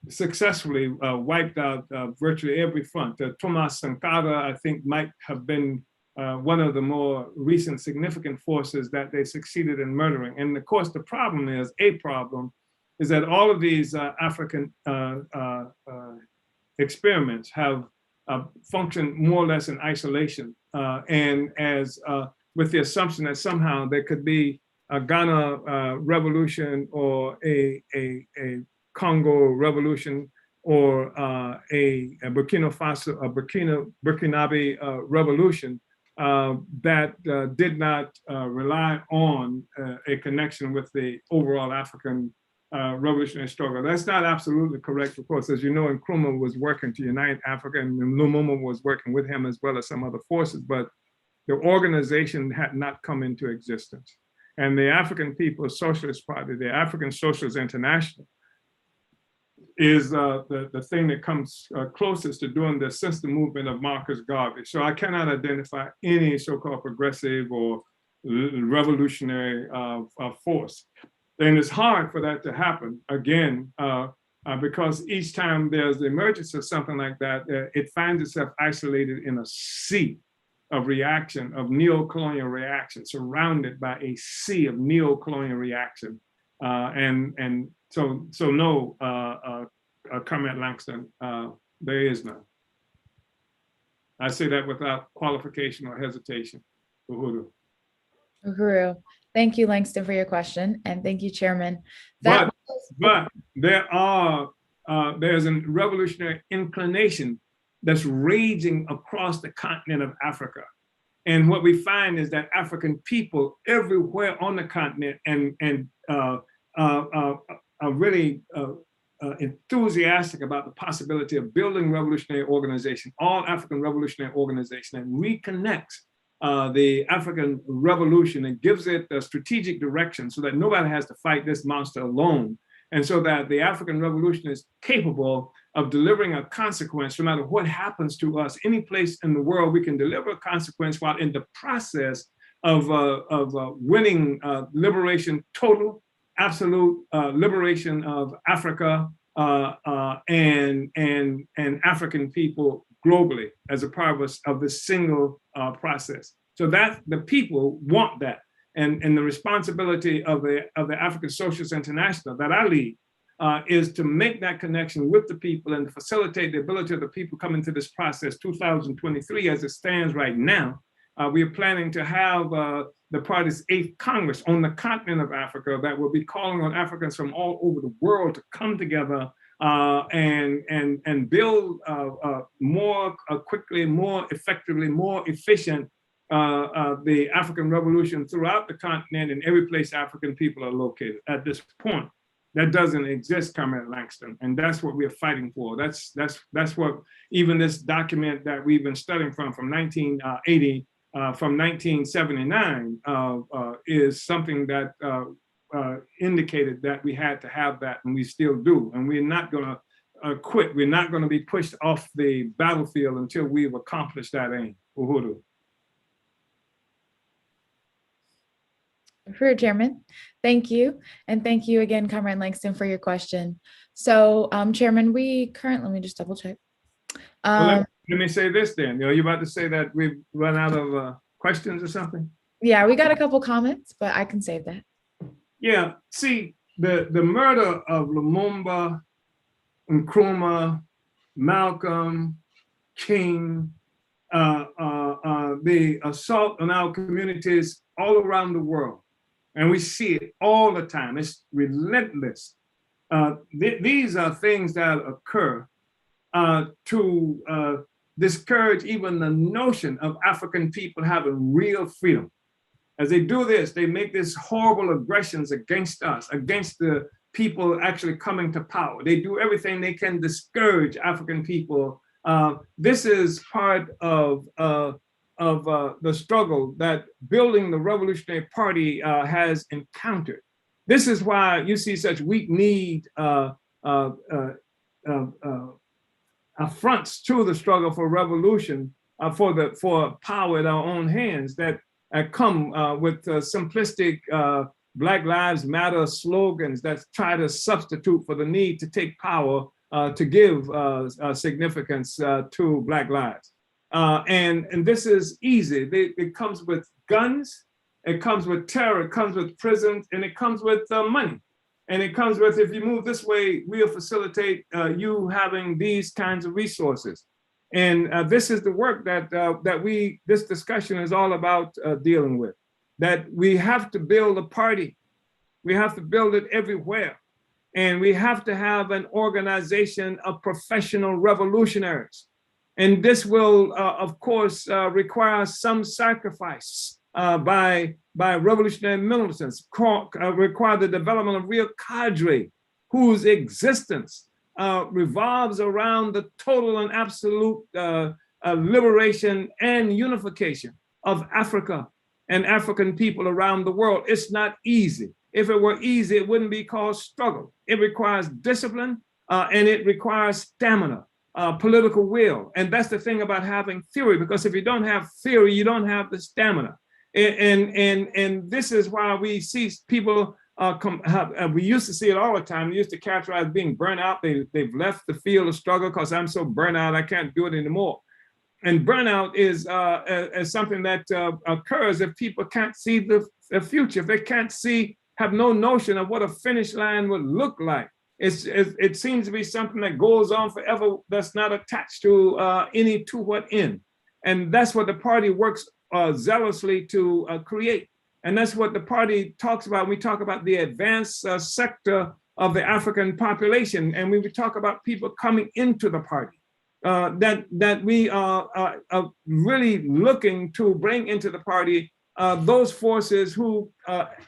successfully wiped out virtually every front. Thomas Sankara, I think, might have been one of the more recent significant forces that they succeeded in murdering. And of course, the problem is that all of these African experiments have functioned more or less in isolation, and as with the assumption that somehow there could be a Ghana revolution or a Congo revolution or a Burkina Faso, a Burkinabe revolution that did not rely on a connection with the overall African revolutionary struggle. That's not absolutely correct, of course. As you know, Nkrumah was working to unite Africa, and Lumumba was working with him as well as some other forces, but the organization had not come into existence. And the African People's Socialist Party, the African Socialist International, is the thing that comes closest to doing this since the movement of Marcus Garvey. So I cannot identify any so-called progressive or revolutionary force. And it's hard for that to happen, again, because each time there's the emergence of something like that, it finds itself isolated in a sea of reaction, of neo-colonial reaction, surrounded by a sea of neo-colonial reaction. So no, Comrade Langston, there is none. I say that without qualification or hesitation. Uhuru. Uhuru. Thank you, Langston, for your question, and thank you, Chairman. But there's a revolutionary inclination that's raging across the continent of Africa. And what we find is that African people everywhere on the continent are really enthusiastic about the possibility of building revolutionary organization, all African revolutionary organization, that reconnects the African revolution and gives it a strategic direction so that nobody has to fight this monster alone. And so that the African revolution is capable of delivering a consequence no matter what happens to us. Any place in the world, we can deliver a consequence while in the process of winning liberation, total, absolute liberation of Africa and African people globally as a part of this single process. So that the people want that. And the responsibility of the African Socialist International that I lead is to make that connection with the people and to facilitate the ability of the people coming to this process. 2023, as it stands right now, we are planning to have the party's 8th Congress on the continent of Africa that will be calling on Africans from all over the world to come together and build more quickly, more effectively, more efficient the African revolution throughout the continent and every place African people are located. At this point, that doesn't exist, Comrade Langston, and that's what we're fighting for. That's what even this document that we've been studying from 1980, from 1979, is something that indicated that we had to have that, and we still do. And we're not going to quit. We're not going to be pushed off the battlefield until we've accomplished that aim. Uhuru. For Chairman, thank you. And thank you again, Comrade Langston, for your question. So, Chairman, let me just double check. Well, let me say this then. Are you about to say that we've run out of questions or something? Yeah, we got a couple comments, but I can save that. Yeah, see, the murder of Lumumba, Nkrumah, Malcolm, King, the assault on our communities all around the world. And we see it all the time. It's relentless. These are things that occur to discourage even the notion of African people having real freedom. As they do this, they make these horrible aggressions against us, against the people actually coming to power. They do everything they can to discourage African people. This is part of the struggle that building the Revolutionary Party has encountered. This is why you see such weak-kneed affronts to the struggle for revolution, for power in our own hands that come with simplistic Black Lives Matter slogans that try to substitute for the need to take power to give significance to Black lives. And this is easy. It comes with guns, it comes with terror, it comes with prisons, and it comes with money. And it comes with, if you move this way, we'll facilitate you having these kinds of resources. And this is the work that this discussion is all about dealing with. That we have to build a party. We have to build it everywhere. And we have to have an organization of professional revolutionaries. And this will, of course, require some sacrifice by revolutionary militants, require the development of real cadre whose existence revolves around the total and absolute liberation and unification of Africa and African people around the world. It's not easy. If it were easy, it wouldn't be called struggle. It requires discipline and it requires stamina, political will. And that's the thing about having theory, because if you don't have theory, you don't have the stamina. And this is why we see people we used to see it all the time. We used to characterize being burnt out. They've left the field of struggle because I'm so burnt out, I can't do it anymore. And burnout is something that occurs if people can't see the future, if they can't have no notion of what a finish line would look like. It seems to be something that goes on forever, that's not attached to any to what end. And that's what the party works zealously to create. And that's what the party talks about. We talk about the advanced sector of the African population. And when we talk about people coming into the party, that we are really looking to bring into the party those forces who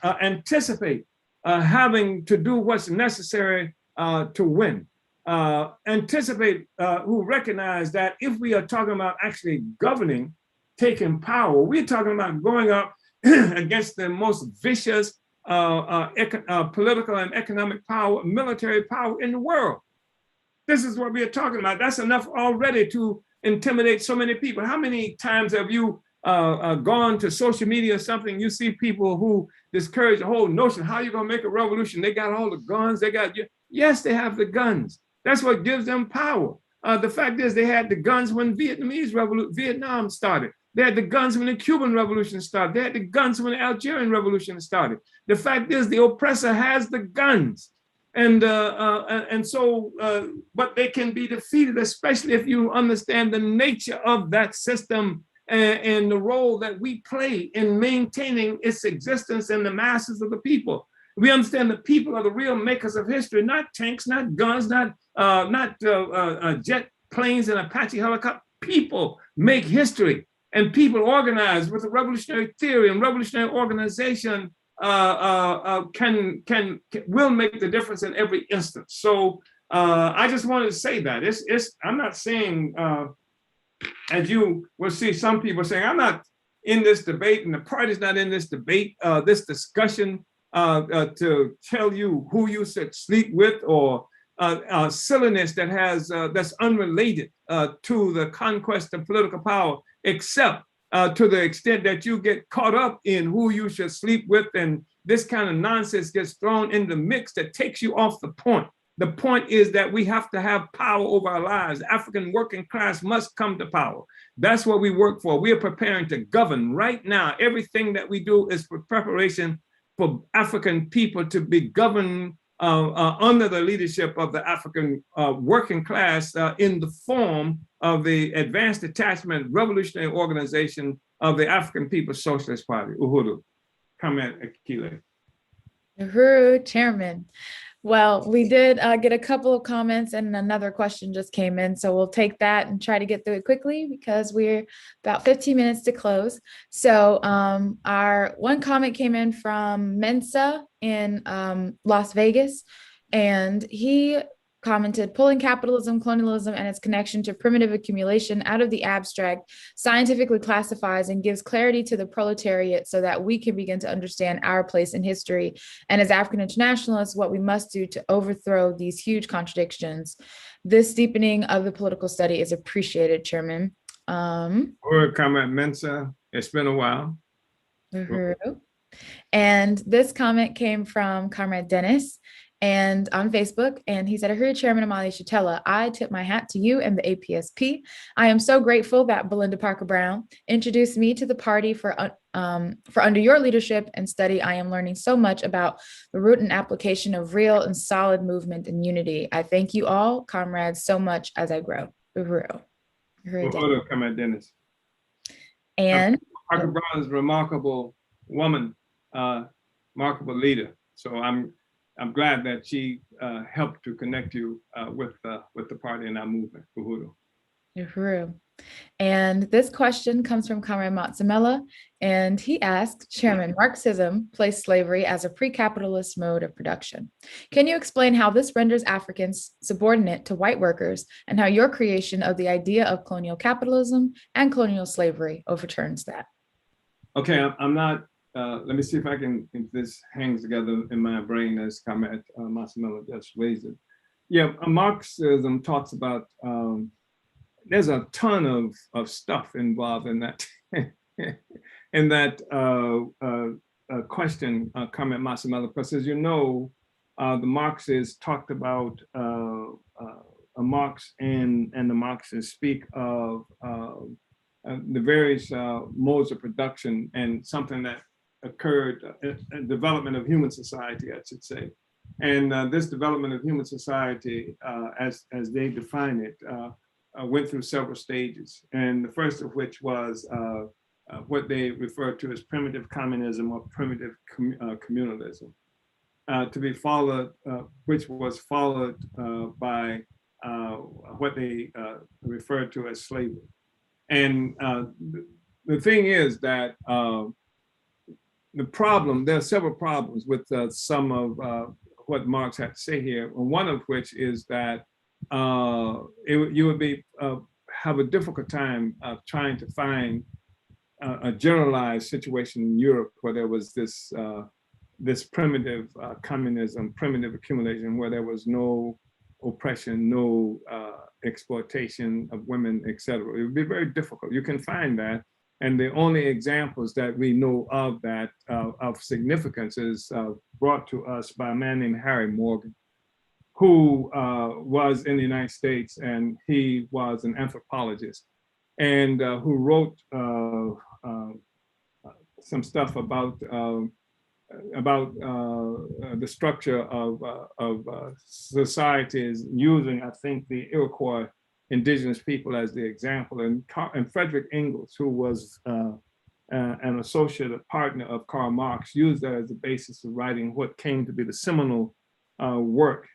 anticipate having to do what's necessary to win. Who recognize that if we are talking about actually governing, taking power, we're talking about going up against the most vicious political and economic power, military power in the world. This is what we are talking about. That's enough already to intimidate so many people. How many times have you gone to social media or something? You see people who discourage the whole notion, how are you going to make a revolution? They got all the guns. Yes, they have the guns. That's what gives them power. The fact is they had the guns when Vietnam started. They had the guns when the Cuban Revolution started. They had the guns when the Algerian Revolution started. The fact is the oppressor has the guns. But they can be defeated, especially if you understand the nature of that system and the role that we play in maintaining its existence in the masses of the people. We understand the people are the real makers of history, not tanks, not guns, not jet planes and Apache helicopter. People make history, and people organize with a revolutionary theory and revolutionary organization will make the difference in every instance. So I just wanted to say that I'm not saying, as you will see some people saying, I'm not in this debate and the party's not in this debate, this discussion to tell you who you should sleep with, or silliness that's unrelated to the conquest of political power, except to the extent that you get caught up in who you should sleep with, and this kind of nonsense gets thrown in the mix that takes you off the point. The point is that we have to have power over our lives. The African working class must come to power. That's what we work for. We are preparing to govern right now. Everything that we do is for preparation for African people to be governed under the leadership of the African working class in the form of the Advanced Detachment Revolutionary Organization of the African People's Socialist Party, Uhuru. Comment, Akile. Uhuru, Chairman. Well, we did get a couple of comments and another question just came in. So we'll take that and try to get through it quickly because we're about 15 minutes to close. So our one comment came in from Mensa in Las Vegas, and he commented, pulling capitalism, colonialism, and its connection to primitive accumulation out of the abstract scientifically classifies and gives clarity to the proletariat so that we can begin to understand our place in history. And as African internationalists, what we must do to overthrow these huge contradictions. This deepening of the political study is appreciated, Chairman. Or Comrade Mensa, it's been a while. And this comment came from Comrade Dennis and on Facebook, and he said, I heard Chairman Omali Yeshitela, I tip my hat to you and the APSP. I am so grateful that Belinda Parker Brown introduced me to the party for under your leadership and study. I am learning so much about the root and application of real and solid movement and unity. I thank you all, comrades, so much as I grow. Comrade Dennis. And Parker Brown is a remarkable woman, remarkable leader. So I'm glad that she helped to connect you with the party and our movement, Uhuru. And this question comes from Comrade Matzamela, and he asked, Chairman, Marxism placed slavery as a pre-capitalist mode of production. Can you explain how this renders Africans subordinate to white workers and how your creation of the idea of colonial capitalism and colonial slavery overturns that? Okay, I'm not, let me see if if this hangs together in my brain as Comrade Matzamela just raised it. Yeah, Marxism talks about, there's a ton of stuff involved in that in that question, Comrade Matzamela, because as you know, the Marxists talked about Marx and the Marxists speak of the various modes of production and something that occurred, development of human society, I should say. And this development of human society, as they define it, went through several stages. And the first of which was what they refer to as primitive communism or primitive communalism, to be followed, which was followed by what they refer to as slavery. And the thing is that the problem, there are several problems with some of what Marx had to say here. One of which is that you would have a difficult time trying to find a generalized situation in Europe where there was this primitive communism, primitive accumulation, where there was no oppression, no exploitation of women, etc. It would be very difficult. You can find that, and the only examples that we know of that of significance is brought to us by a man named Harry Morgan, who was in the United States, and he was an anthropologist, and who wrote some stuff about the structure of societies, using, I think, the Iroquois indigenous people as the example. And Frederick Engels, who was an associate partner of Karl Marx, used that as the basis of writing what came to be the seminal work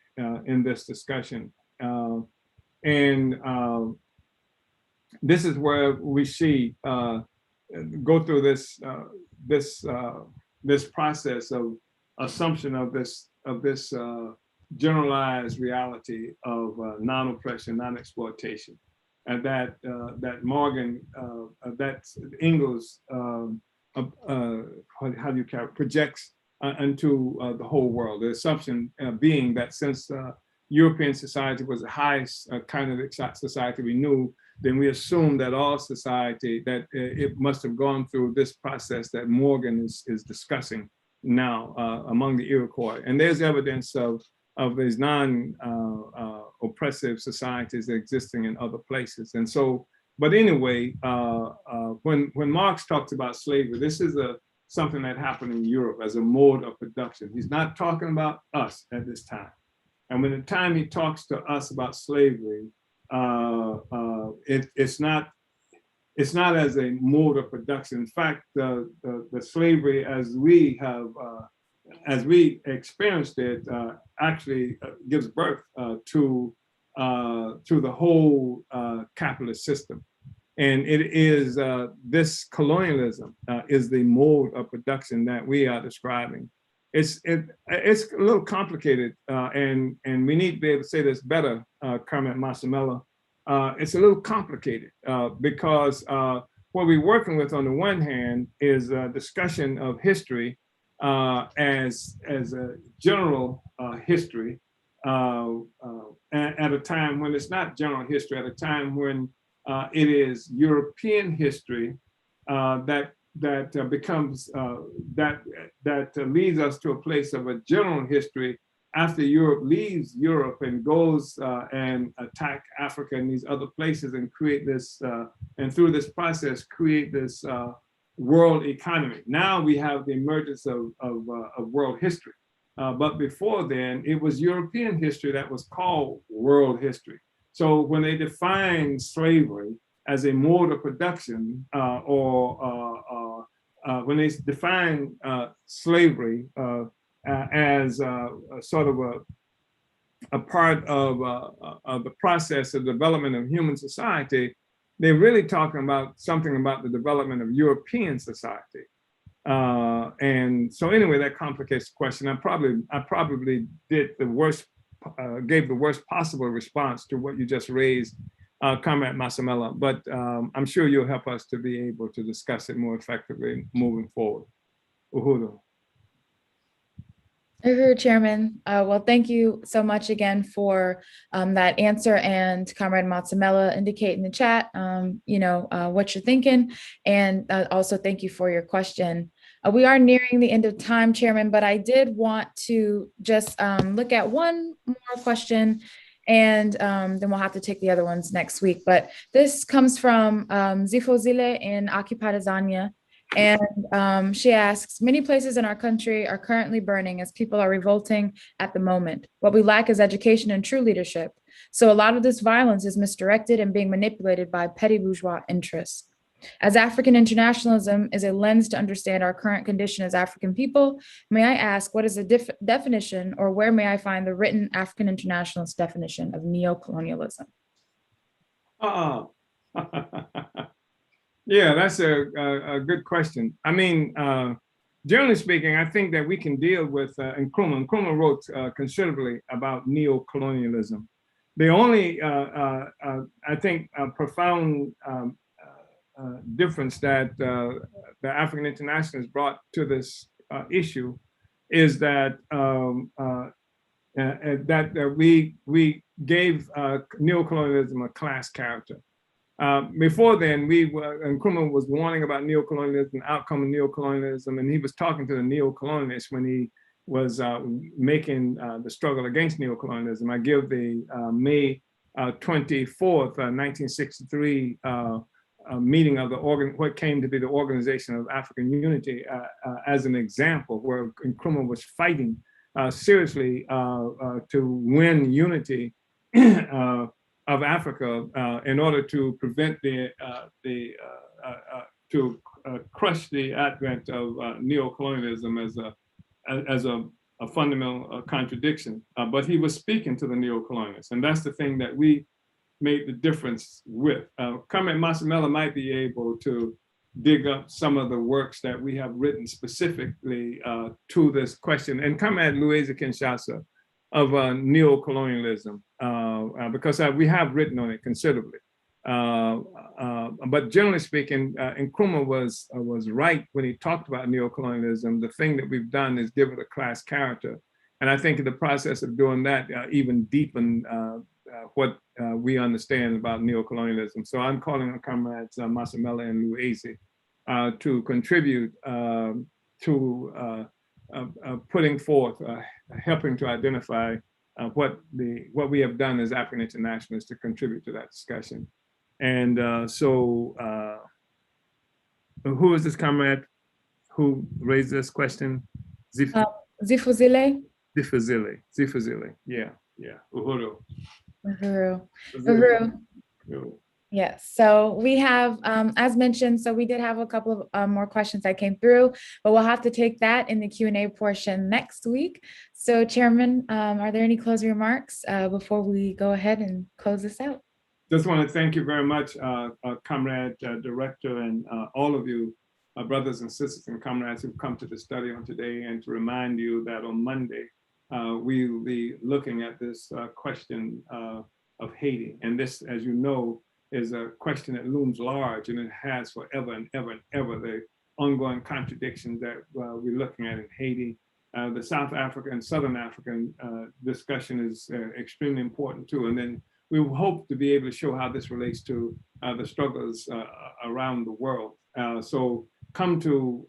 in this discussion. This is where we see go through this process of assumption of this generalized reality of non-oppression, non-exploitation, and that Morgan, that Engels, how do you projects into the whole world. The assumption being that since European society was the highest kind of society we knew, then we assume that all society, that it must have gone through this process that Morgan is discussing now among the Iroquois. And there's evidence of these non-oppressive societies existing in other places. And so, but anyway, when Marx talks about slavery, this is something that happened in Europe as a mode of production. He's not talking about us at this time. And when the time he talks to us about slavery, it's not as a mode of production. In fact, the slavery as we experienced it actually gives birth to the whole capitalist system. And it is this colonialism is the mode of production that we are describing. it's a little complicated, and we need to be able to say this better, Comrade Masamela. It's a little complicated because what we're working with on the one hand is a discussion of history as a general history at a time when it's not general history, at a time when it is European history that becomes that leads us to a place of a general history after Europe leaves Europe and goes and attack Africa and these other places and create this and through this process create this world economy. Now we have the emergence of world history, but before then it was European history that was called world history. So when they define slavery as a mode of production, or when they define slavery as sort of a part of the process of development of human society, they're really talking about something about the development of European society. And so anyway, that complicates the question. I probably did the worst, gave the worst possible response to what you just raised, Comrade Masamela, but I'm sure you'll help us to be able to discuss it more effectively moving forward. Uhuru. Uhuru, Chairman. Well, thank you so much again for that answer, and Comrade Matsamela indicate in the chat, what you're thinking, and also thank you for your question. We are nearing the end of time, Chairman, but I did want to just look at one more question, and then we'll have to take the other ones next week. But this comes from Zifozile in Occupied Azania. And she asks, many places in our country are currently burning as people are revolting at the moment. What we lack is education and true leadership. So a lot of this violence is misdirected and being manipulated by petty bourgeois interests. As African internationalism is a lens to understand our current condition as African people, may I ask, what is the definition, or where may I find the written African internationalist definition of neocolonialism? Yeah, that's a good question. I mean, generally speaking, I think that we can deal with, and Nkrumah wrote considerably about neocolonialism. The only, I think, profound difference that the African internationalists brought to this issue is that we gave neocolonialism a class character. Before then, Nkrumah was warning about neocolonialism, outcome of neocolonialism, and he was talking to the neocolonialists when he was making the struggle against neocolonialism. I give the May 24th, 1963 meeting of what came to be the Organization of African Unity as an example, where Nkrumah was fighting seriously to win unity of Africa in order to prevent to crush the advent of neocolonialism as a fundamental contradiction. But he was speaking to the neocolonialists, and that's the thing that we made the difference with. Comrade Masamela might be able to dig up some of the works that we have written specifically to this question, and Comrade Louise Kinshasa of neocolonialism, because we have written on it considerably. But generally speaking, Nkrumah was right when he talked about neocolonialism. The thing that we've done is give it a class character. And I think in the process of doing that, even deepen what we understand about neocolonialism. So I'm calling on Comrades Masamela and Louise to contribute to putting forth, helping to identify what we have done as African internationalists to contribute to that discussion. And who is this comrade who raised this question? Zifozile. Zifozile. Yeah. Uhuru. Yes, so we have, as mentioned, so we did have a couple of more questions that came through, but we'll have to take that in the Q&A portion next week. So Chairman, are there any closing remarks before we go ahead and close this out? Just want to thank you very much, Comrade Director, and all of you brothers and sisters and comrades who've come to the study on today, and to remind you that on Monday, we will be looking at this question of Haiti. And this, as you know, is a question that looms large, and it has forever and ever and ever, the ongoing contradictions that we're looking at in Haiti. The South African and Southern African discussion is extremely important too. And then we hope to be able to show how this relates to the struggles around the world. So come to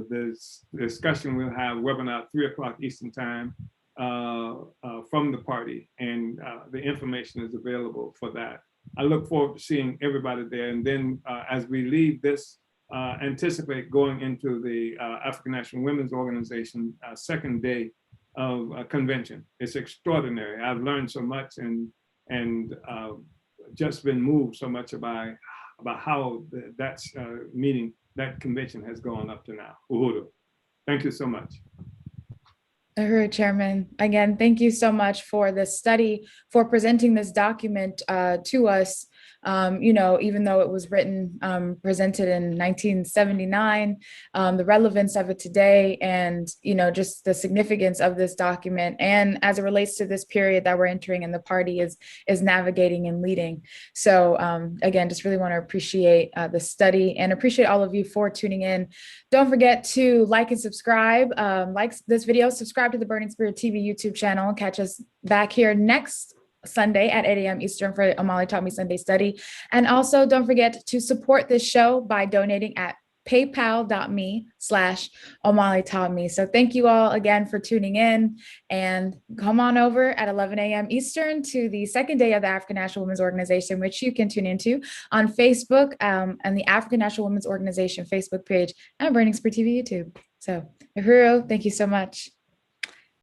this discussion. We'll have webinar at 3 o'clock Eastern time from the party, and the information is available for that. I look forward to seeing everybody there. And then as we leave this, anticipate going into the African National Women's Organization second day of convention. It's extraordinary. I've learned so much and just been moved so much about how that's meeting, that convention has gone up to now. Uhuru. Thank you so much. Uhuru, Chairman. Again, thank you so much for this study, for presenting this document to us. You know, even though it was written, presented in 1979, the relevance of it today, and, you know, just the significance of this document, and as it relates to this period that we're entering and the party is navigating and leading. So again, just really want to appreciate the study and appreciate all of you for tuning in. Don't forget to like and subscribe, like this video, subscribe to the Burning Spirit TV YouTube channel, and catch us back here next Sunday at 8 a.m. Eastern for Omali Taught Me Sunday Study. And also don't forget to support this show by donating at paypal.me/Omali Taught Me. So thank you all again for tuning in, and come on over at 11 a.m. Eastern to the second day of the African National Women's Organization, which you can tune into on Facebook and the African National Women's Organization Facebook page and Burning Spirit TV YouTube. So Uhuru, thank you so much.